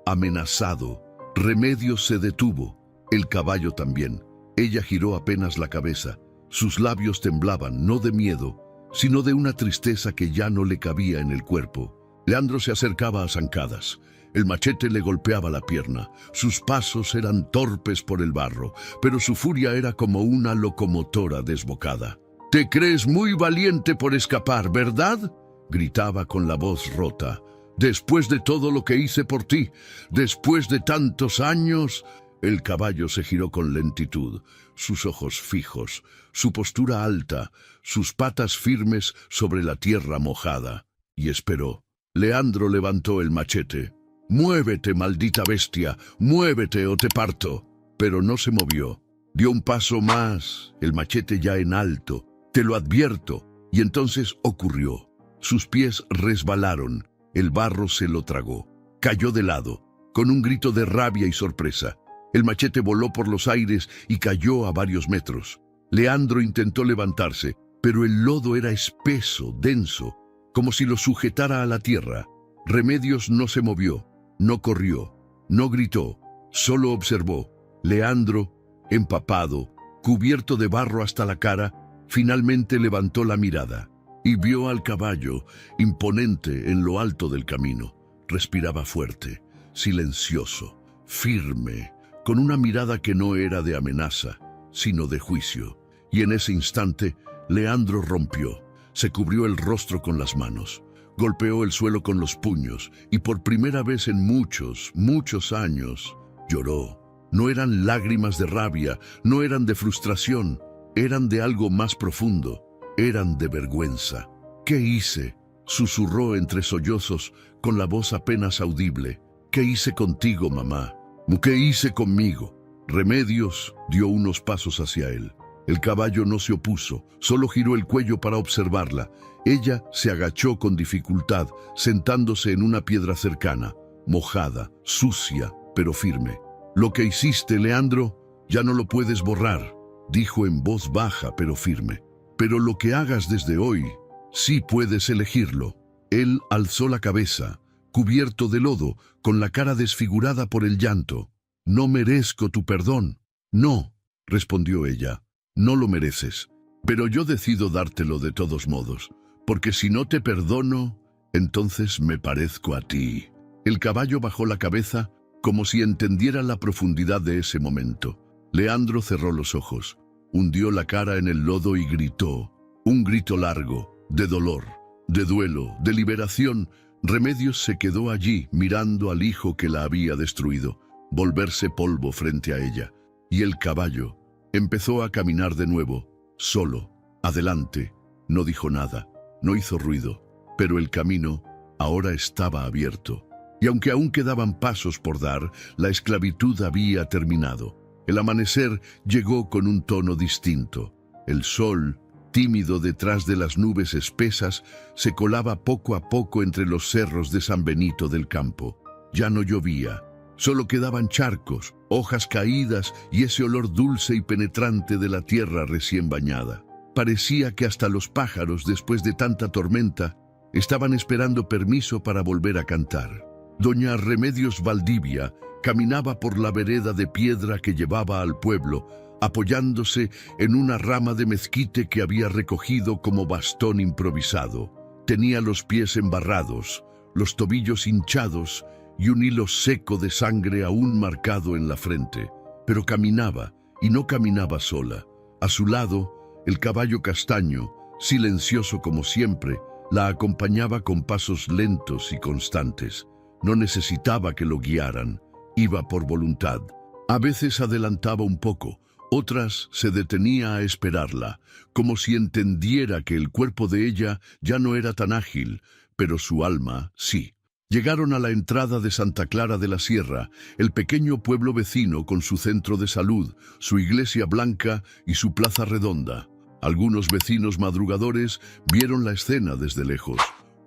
amenazado. Remedios se detuvo, el caballo también. Ella giró apenas la cabeza. Sus labios temblaban, no de miedo, sino de una tristeza que ya no le cabía en el cuerpo. Leandro se acercaba a zancadas. El machete le golpeaba la pierna. Sus pasos eran torpes por el barro, pero su furia era como una locomotora desbocada. «Te crees muy valiente por escapar, ¿verdad?», gritaba con la voz rota. «Después de todo lo que hice por ti, después de tantos años». El caballo se giró con lentitud, sus ojos fijos, su postura alta, sus patas firmes sobre la tierra mojada, y esperó. Leandro levantó el machete. «Muévete, maldita bestia, muévete o te parto». Pero no se movió. Dio un paso más, el machete ya en alto. «Te lo advierto». Y entonces ocurrió. Sus pies resbalaron, el barro se lo tragó. cayó de lado, con un grito de rabia y sorpresa. El machete voló por los aires y cayó a varios metros. Leandro intentó levantarse, pero el lodo era espeso, denso, como si lo sujetara a la tierra. Remedios no se movió, no corrió, no gritó, solo observó. Leandro, empapado, cubierto de barro hasta la cara, finalmente levantó la mirada y vio al caballo, imponente en lo alto del camino. Respiraba fuerte, silencioso, firme, con una mirada que no era de amenaza, sino de juicio. Y en ese instante, Leandro rompió, se cubrió el rostro con las manos, golpeó el suelo con los puños y por primera vez en muchos, muchos años, lloró. No eran lágrimas de rabia, no eran de frustración, eran de algo más profundo, eran de vergüenza. ¿Qué hice?, susurró entre sollozos, con la voz apenas audible. ¿Qué hice contigo, mamá? ¿Qué hice conmigo? Remedios dio unos pasos hacia él. El caballo no se opuso, solo giró el cuello para observarla. Ella se agachó con dificultad, sentándose en una piedra cercana, mojada, sucia, pero firme. «Lo que hiciste, Leandro, ya no lo puedes borrar», dijo en voz baja pero firme. «Pero lo que hagas desde hoy, sí puedes elegirlo». Él alzó la cabeza, cubierto de lodo, con la cara desfigurada por el llanto. «No merezco tu perdón». «No», respondió ella, «no lo mereces. Pero yo decido dártelo de todos modos, porque si no te perdono, entonces me parezco a ti». El caballo bajó la cabeza, como si entendiera la profundidad de ese momento. Leandro cerró los ojos, hundió la cara en el lodo y gritó. Un grito largo, de dolor, de duelo, de liberación. Remedios se quedó allí, mirando al hijo que la había destruido, volverse polvo frente a ella. Y el caballo empezó a caminar de nuevo, solo, adelante. No dijo nada, no hizo ruido, pero el camino ahora estaba abierto. Y aunque aún quedaban pasos por dar, la esclavitud había terminado. El amanecer llegó con un tono distinto. El sol, tímido detrás de las nubes espesas, se colaba poco a poco entre los cerros de San Benito del Campo. Ya no llovía, solo quedaban charcos, hojas caídas y ese olor dulce y penetrante de la tierra recién bañada. Parecía que hasta los pájaros, después de tanta tormenta, estaban esperando permiso para volver a cantar. Doña Remedios Valdivia caminaba por la vereda de piedra que llevaba al pueblo, apoyándose en una rama de mezquite que había recogido como bastón improvisado. Tenía los pies embarrados, los tobillos hinchados y un hilo seco de sangre aún marcado en la frente. Pero caminaba, y no caminaba sola. A su lado, el caballo castaño, silencioso como siempre, la acompañaba con pasos lentos y constantes. No necesitaba que lo guiaran, iba por voluntad. A veces adelantaba un poco, otras se detenía a esperarla, como si entendiera que el cuerpo de ella ya no era tan ágil, pero su alma sí. Llegaron a la entrada de Santa Clara de la Sierra, el pequeño pueblo vecino con su centro de salud, su iglesia blanca y su plaza redonda. Algunos vecinos madrugadores vieron la escena desde lejos.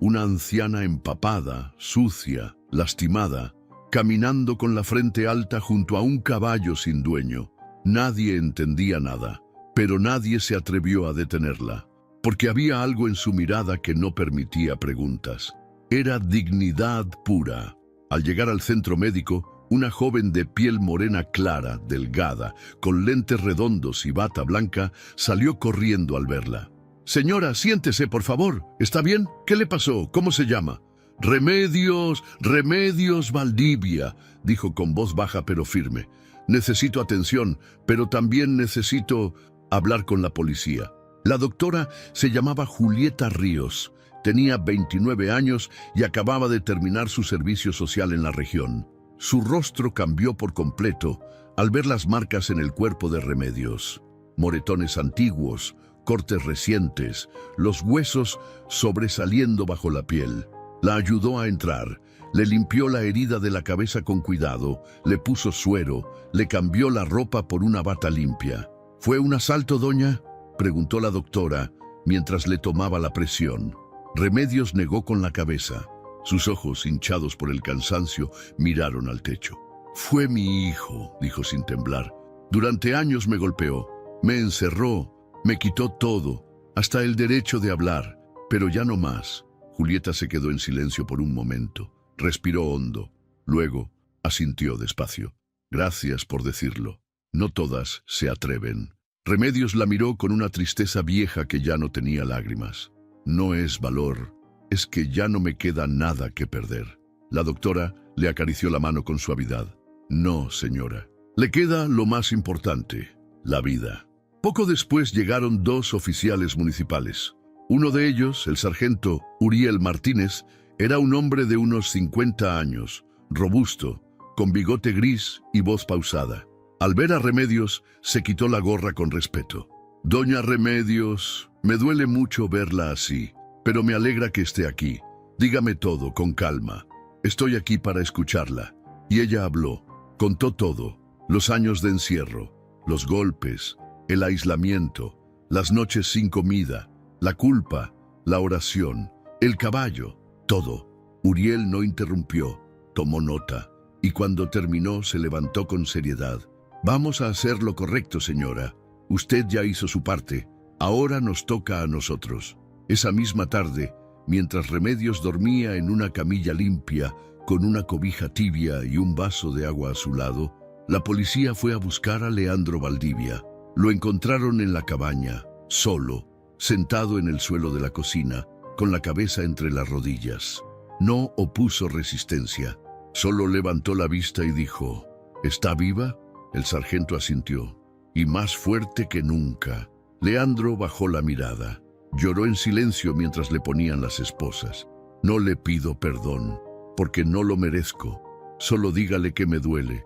Una anciana empapada, sucia, lastimada, caminando con la frente alta junto a un caballo sin dueño. Nadie entendía nada, pero nadie se atrevió a detenerla, porque había algo en su mirada que no permitía preguntas. Era dignidad pura. Al llegar al centro médico, una joven de piel morena clara, delgada, con lentes redondos y bata blanca, salió corriendo al verla. «Señora, siéntese, por favor. ¿Está bien? ¿Qué le pasó? ¿Cómo se llama?» «Remedios, Remedios Valdivia», dijo con voz baja pero firme. «Necesito atención, pero también necesito hablar con la policía». La doctora se llamaba Julieta Ríos. Tenía 29 años y acababa de terminar su servicio social en la región. Su rostro cambió por completo al ver las marcas en el cuerpo de Remedios. Moretones antiguos, cortes recientes, los huesos sobresaliendo bajo la piel. La ayudó a entrar, le limpió la herida de la cabeza con cuidado, le puso suero, le cambió la ropa por una bata limpia. «¿Fue un asalto, doña?», preguntó la doctora mientras le tomaba la presión. Remedios negó con la cabeza. Sus ojos, hinchados por el cansancio, miraron al techo. «Fue mi hijo», dijo sin temblar. «Durante años me golpeó, me encerró, me quitó todo, hasta el derecho de hablar, pero ya no más». Julieta se quedó en silencio por un momento, respiró hondo, luego asintió despacio. «Gracias por decirlo. No todas se atreven». Remedios la miró con una tristeza vieja que ya no tenía lágrimas. «No es valor, es que ya no me queda nada que perder». La doctora le acarició la mano con suavidad. «No, señora. Le queda lo más importante, la vida». Poco después llegaron 2 oficiales municipales. Uno de ellos, el sargento Uriel Martínez, era un hombre de unos 50 años, robusto, con bigote gris y voz pausada. Al ver a Remedios, se quitó la gorra con respeto. «Doña Remedios, me duele mucho verla así, pero me alegra que esté aquí. Dígame todo, con calma. Estoy aquí para escucharla». Y ella habló, contó todo: los años de encierro, los golpes, el aislamiento, las noches sin comida, la culpa, la oración, el caballo, todo. Uriel no interrumpió, tomó nota, y cuando terminó se levantó con seriedad. «Vamos a hacer lo correcto, señora. Usted ya hizo su parte. Ahora nos toca a nosotros». Esa misma tarde, mientras Remedios dormía en una camilla limpia, con una cobija tibia y un vaso de agua a su lado, la policía fue a buscar a Leandro Valdivia. Lo encontraron en la cabaña, solo, sentado en el suelo de la cocina, con la cabeza entre las rodillas. No opuso resistencia, solo levantó la vista y dijo: «¿Está viva?». El sargento asintió, y más fuerte que nunca. Leandro bajó la mirada. Lloró en silencio mientras le ponían las esposas. «No le pido perdón, porque no lo merezco. Solo dígale que me duele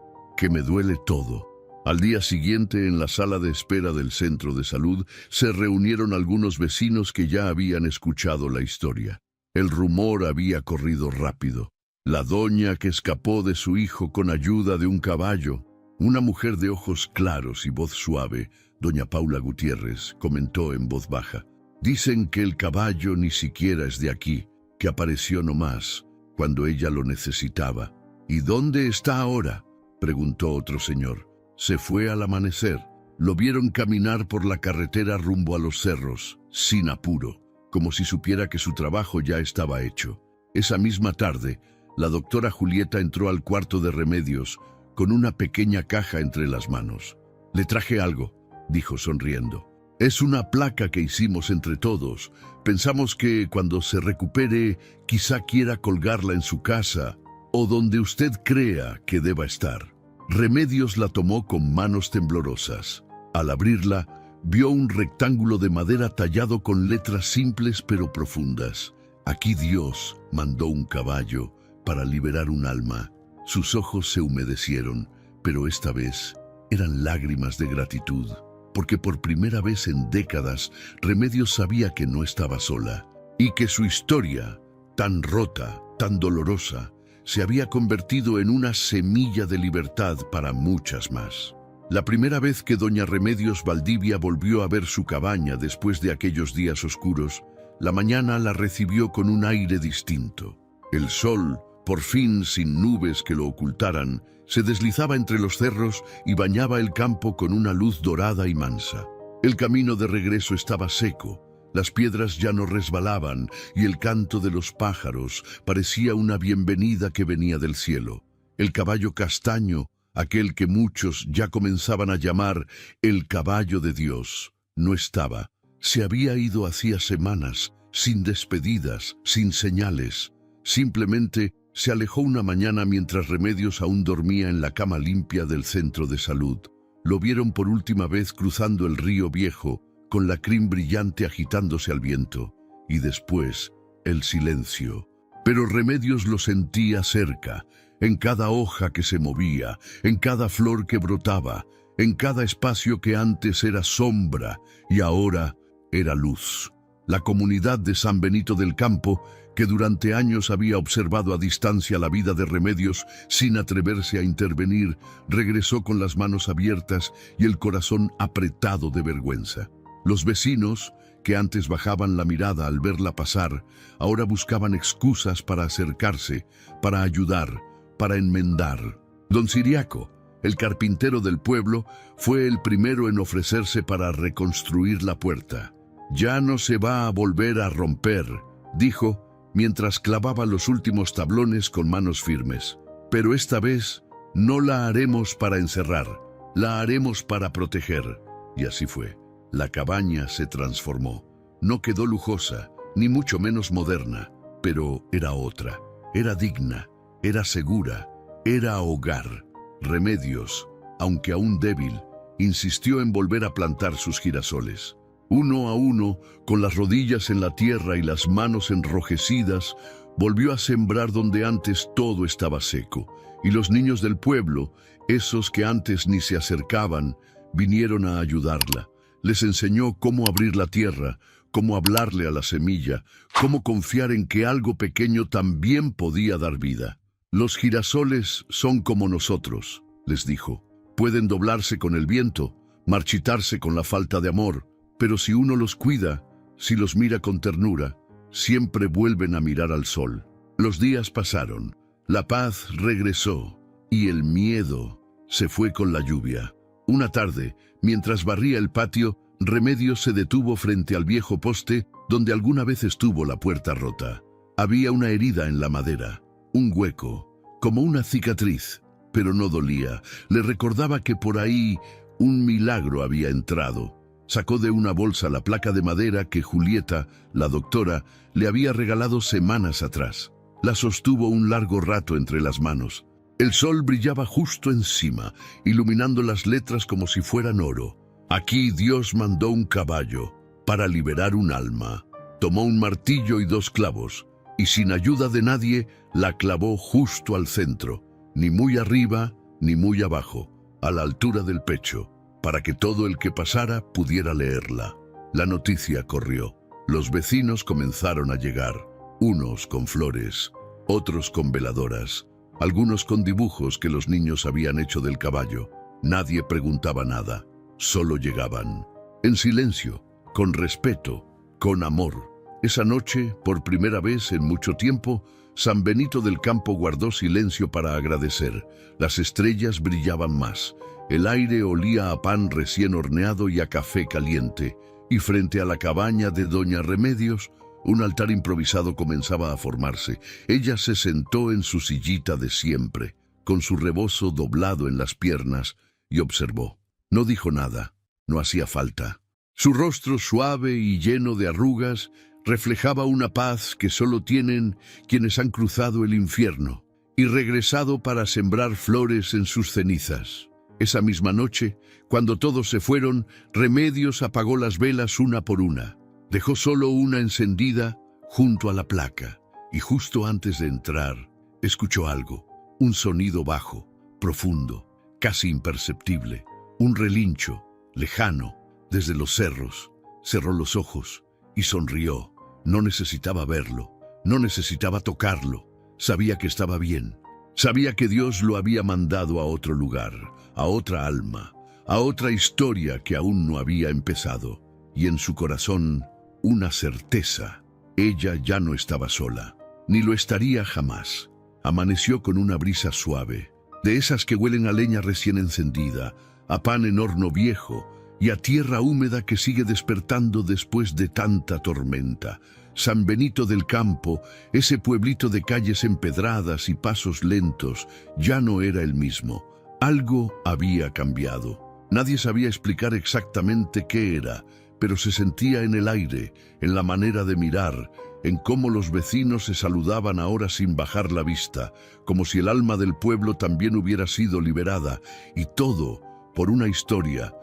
todo». Al día siguiente, en la sala de espera del centro de salud, se reunieron algunos vecinos que ya habían escuchado la historia. El rumor había corrido rápido. La doña que escapó de su hijo con ayuda de un caballo. Una mujer de ojos claros y voz suave, doña Paula Gutiérrez, comentó en voz baja: «Dicen que el caballo ni siquiera es de aquí, que apareció nomás, cuando ella lo necesitaba». «¿Y dónde está ahora?», preguntó otro señor. «Se fue al amanecer. Lo vieron caminar por la carretera rumbo a los cerros, sin apuro, como si supiera que su trabajo ya estaba hecho». Esa misma tarde, la doctora Julieta entró al cuarto de Remedios con una pequeña caja entre las manos. «Le traje algo», dijo sonriendo. «Es una placa que hicimos entre todos. Pensamos que cuando se recupere, quizá quiera colgarla en su casa o donde usted crea que deba estar». Remedios la tomó con manos temblorosas. Al abrirla, vio un rectángulo de madera tallado con letras simples pero profundas. «Aquí Dios mandó un caballo para liberar un alma». Sus ojos se humedecieron, pero esta vez eran lágrimas de gratitud, porque por primera vez en décadas Remedios sabía que no estaba sola, y que su historia, tan rota, tan dolorosa, se había convertido en una semilla de libertad para muchas más. La primera vez que doña Remedios Valdivia volvió a ver su cabaña después de aquellos días oscuros, la mañana la recibió con un aire distinto. El sol, por fin sin nubes que lo ocultaran, se deslizaba entre los cerros y bañaba el campo con una luz dorada y mansa. El camino de regreso estaba seco, las piedras ya no resbalaban y el canto de los pájaros parecía una bienvenida que venía del cielo. El caballo castaño, aquel que muchos ya comenzaban a llamar el caballo de Dios, no estaba. Se había ido hacía semanas, sin despedidas, sin señales. Simplemente se alejó una mañana mientras Remedios aún dormía en la cama limpia del centro de salud. Lo vieron por última vez cruzando el río Viejo, con la crin brillante agitándose al viento, y después el silencio. Pero Remedios lo sentía cerca, en cada hoja que se movía, en cada flor que brotaba, en cada espacio que antes era sombra y ahora era luz. La comunidad de San Benito del Campo, que durante años había observado a distancia la vida de Remedios sin atreverse a intervenir, regresó con las manos abiertas y el corazón apretado de vergüenza. Los vecinos, que antes bajaban la mirada al verla pasar, ahora buscaban excusas para acercarse, para ayudar, para enmendar. Don Ciriaco, el carpintero del pueblo, fue el primero en ofrecerse para reconstruir la puerta. «Ya no se va a volver a romper», dijo, mientras clavaba los últimos tablones con manos firmes. «Pero esta vez no la haremos para encerrar, la haremos para proteger». Y así fue. La cabaña se transformó. No quedó lujosa, ni mucho menos moderna, pero era otra. Era digna, era segura, era hogar. Remedios, aunque aún débil, insistió en volver a plantar sus girasoles. Uno a uno, con las rodillas en la tierra y las manos enrojecidas, volvió a sembrar donde antes todo estaba seco. Y los niños del pueblo, esos que antes ni se acercaban, vinieron a ayudarla. Les enseñó cómo abrir la tierra, cómo hablarle a la semilla, cómo confiar en que algo pequeño también podía dar vida. «Los girasoles son como nosotros», les dijo. «Pueden doblarse con el viento, marchitarse con la falta de amor, pero si uno los cuida, si los mira con ternura, siempre vuelven a mirar al sol». Los días pasaron, la paz regresó y el miedo se fue con la lluvia. Una tarde, mientras barría el patio, Remedios se detuvo frente al viejo poste donde alguna vez estuvo la puerta rota. Había una herida en la madera, un hueco, como una cicatriz, pero no dolía. Le recordaba que por ahí un milagro había entrado. Sacó de una bolsa la placa de madera que Julieta, la doctora, le había regalado semanas atrás. La sostuvo un largo rato entre las manos. El sol brillaba justo encima, iluminando las letras como si fueran oro. «Aquí Dios mandó un caballo para liberar un alma». Tomó un martillo y 2 clavos, y sin ayuda de nadie, la clavó justo al centro, ni muy arriba ni muy abajo, a la altura del pecho, para que todo el que pasara pudiera leerla. La noticia corrió. Los vecinos comenzaron a llegar, unos con flores, otros con veladoras, algunos con dibujos que los niños habían hecho del caballo. Nadie preguntaba nada, solo llegaban. En silencio, con respeto, con amor. Esa noche, por primera vez en mucho tiempo, San Benito del Campo guardó silencio para agradecer. Las estrellas brillaban más. El aire olía a pan recién horneado y a café caliente. Y frente a la cabaña de Doña Remedios, un altar improvisado comenzaba a formarse. Ella se sentó en su sillita de siempre, con su rebozo doblado en las piernas, y observó. No dijo nada, no hacía falta. Su rostro suave y lleno de arrugas reflejaba una paz que solo tienen quienes han cruzado el infierno y regresado para sembrar flores en sus cenizas. Esa misma noche, cuando todos se fueron, Remedios apagó las velas una por una. Dejó solo una encendida junto a la placa, y justo antes de entrar, escuchó algo, un sonido bajo, profundo, casi imperceptible, un relincho, lejano, desde los cerros. Cerró los ojos y sonrió. No necesitaba verlo, no necesitaba tocarlo. Sabía que estaba bien. Sabía que Dios lo había mandado a otro lugar, a otra alma, a otra historia que aún no había empezado. Y en su corazón, una certeza. Ella ya no estaba sola, ni lo estaría jamás. Amaneció con una brisa suave, de esas que huelen a leña recién encendida, a pan en horno viejo y a tierra húmeda que sigue despertando después de tanta tormenta. San Benito del Campo, ese pueblito de calles empedradas y pasos lentos, ya no era el mismo. Algo había cambiado. Nadie sabía explicar exactamente qué era, pero se sentía en el aire, en la manera de mirar, en cómo los vecinos se saludaban ahora sin bajar la vista, como si el alma del pueblo también hubiera sido liberada, y todo por una historia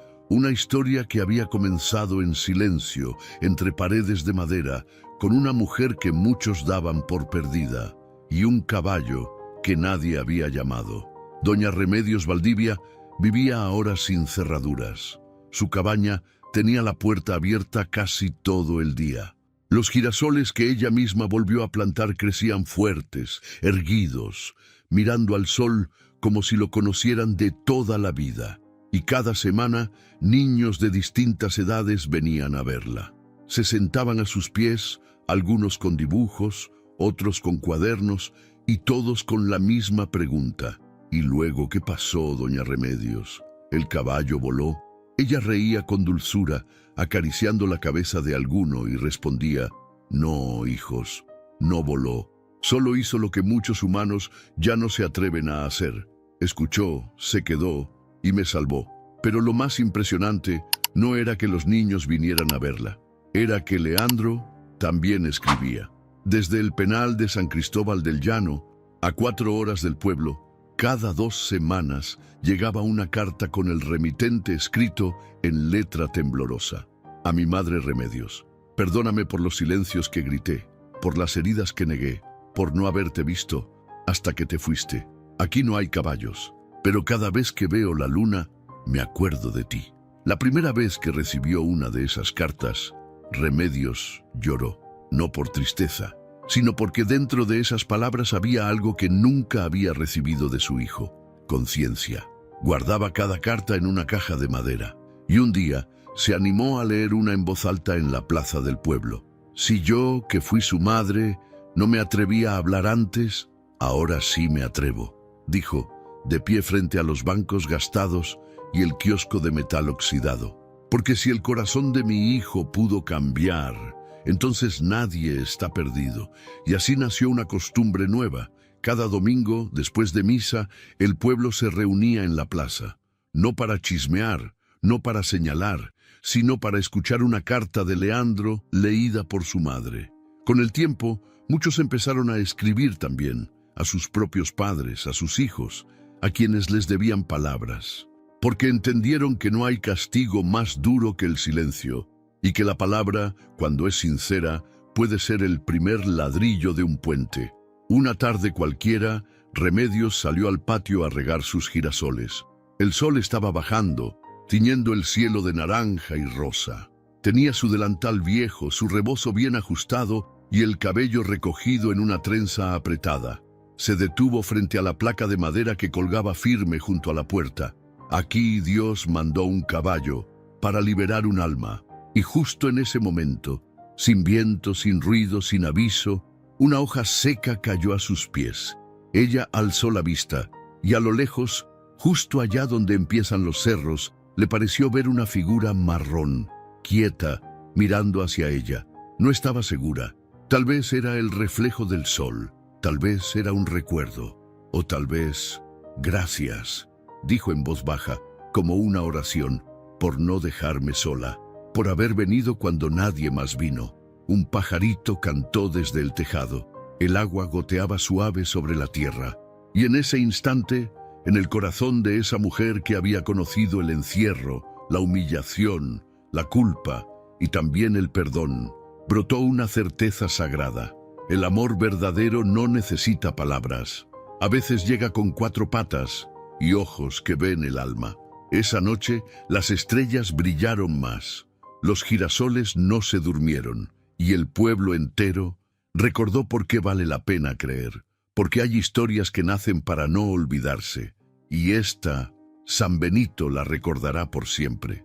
que había comenzado en silencio, entre paredes de madera, con una mujer que muchos daban por perdida, y un caballo que nadie había llamado. Doña Remedios Valdivia vivía ahora sin cerraduras. Su cabaña tenía la puerta abierta casi todo el día. Los girasoles que ella misma volvió a plantar crecían fuertes, erguidos, mirando al sol como si lo conocieran de toda la vida. Y cada semana, niños de distintas edades venían a verla. Se sentaban a sus pies, algunos con dibujos, otros con cuadernos, y todos con la misma pregunta. ¿Y luego qué pasó, doña Remedios? ¿El caballo voló? Ella reía con dulzura, acariciando la cabeza de alguno, y respondía: no, hijos, no voló. Solo hizo lo que muchos humanos ya no se atreven a hacer. Escuchó, se quedó y me salvó. Pero lo más impresionante no era que los niños vinieran a verla. Era que Leandro también escribía. Desde el penal de San Cristóbal del Llano, a 4 horas del pueblo, cada 2 semanas llegaba una carta con el remitente escrito en letra temblorosa. A mi madre Remedios. Perdóname por los silencios que grité, por las heridas que negué, por no haberte visto hasta que te fuiste. Aquí no hay caballos, pero cada vez que veo la luna, me acuerdo de ti. La primera vez que recibió una de esas cartas, Remedios lloró, no por tristeza, sino porque dentro de esas palabras había algo que nunca había recibido de su hijo: conciencia. Guardaba cada carta en una caja de madera, y un día se animó a leer una en voz alta en la plaza del pueblo. Si yo, que fui su madre, no me atrevía a hablar antes, ahora sí me atrevo, dijo, de pie frente a los bancos gastados y el kiosco de metal oxidado. Porque si el corazón de mi hijo pudo cambiar, entonces nadie está perdido. Y así nació una costumbre nueva. Cada domingo, después de misa, el pueblo se reunía en la plaza, no para chismear, no para señalar, sino para escuchar una carta de Leandro leída por su madre. Con el tiempo, muchos empezaron a escribir también, a sus propios padres, a sus hijos, a quienes les debían palabras, porque entendieron que no hay castigo más duro que el silencio, y que la palabra, cuando es sincera, puede ser el primer ladrillo de un puente. Una tarde cualquiera, Remedios salió al patio a regar sus girasoles. El sol estaba bajando, tiñendo el cielo de naranja y rosa. Tenía su delantal viejo, su rebozo bien ajustado y el cabello recogido en una trenza apretada. Se detuvo frente a la placa de madera que colgaba firme junto a la puerta. Aquí Dios mandó un caballo para liberar un alma. Y justo en ese momento, sin viento, sin ruido, sin aviso, una hoja seca cayó a sus pies. Ella alzó la vista y a lo lejos, justo allá donde empiezan los cerros, le pareció ver una figura marrón, quieta, mirando hacia ella. No estaba segura. Tal vez era el reflejo del sol, tal vez era un recuerdo, o tal vez, gracias, dijo en voz baja, como una oración, por no dejarme sola, por haber venido cuando nadie más vino. Un pajarito cantó desde el tejado, el agua goteaba suave sobre la tierra, y en ese instante, en el corazón de esa mujer que había conocido el encierro, la humillación, la culpa y también el perdón, brotó una certeza sagrada. El amor verdadero no necesita palabras. A veces llega con 4 patas y ojos que ven el alma. Esa noche las estrellas brillaron más, los girasoles no se durmieron y el pueblo entero recordó por qué vale la pena creer. Porque hay historias que nacen para no olvidarse, y esta, San Benito la recordará por siempre.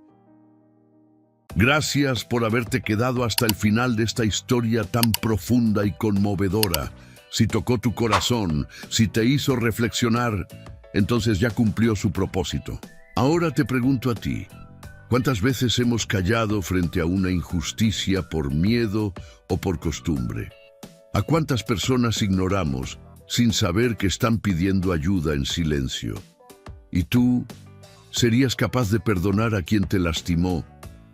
Gracias por haberte quedado hasta el final de esta historia tan profunda y conmovedora. Si tocó tu corazón, si te hizo reflexionar, entonces ya cumplió su propósito. Ahora te pregunto a ti, ¿cuántas veces hemos callado frente a una injusticia por miedo o por costumbre? ¿A cuántas personas ignoramos sin saber que están pidiendo ayuda en silencio? ¿Y tú serías capaz de perdonar a quien te lastimó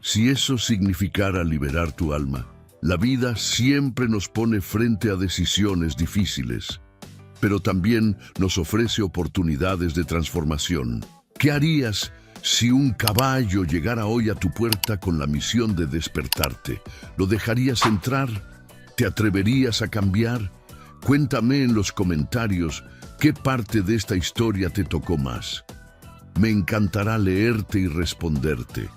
si eso significara liberar tu alma? La vida siempre nos pone frente a decisiones difíciles, pero también nos ofrece oportunidades de transformación. ¿Qué harías si un caballo llegara hoy a tu puerta con la misión de despertarte? ¿Lo dejarías entrar? ¿Te atreverías a cambiar? Cuéntame en los comentarios qué parte de esta historia te tocó más. Me encantará leerte y responderte.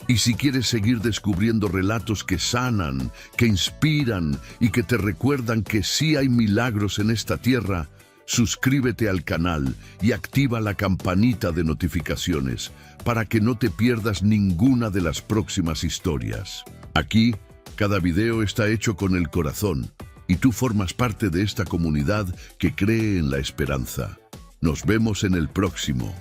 Y si quieres seguir descubriendo relatos que sanan, que inspiran y que te recuerdan que sí hay milagros en esta tierra, suscríbete al canal y activa la campanita de notificaciones para que no te pierdas ninguna de las próximas historias. Aquí Cada video está hecho con el corazón y tú formas parte de esta comunidad que cree en la esperanza. Nos vemos en el próximo.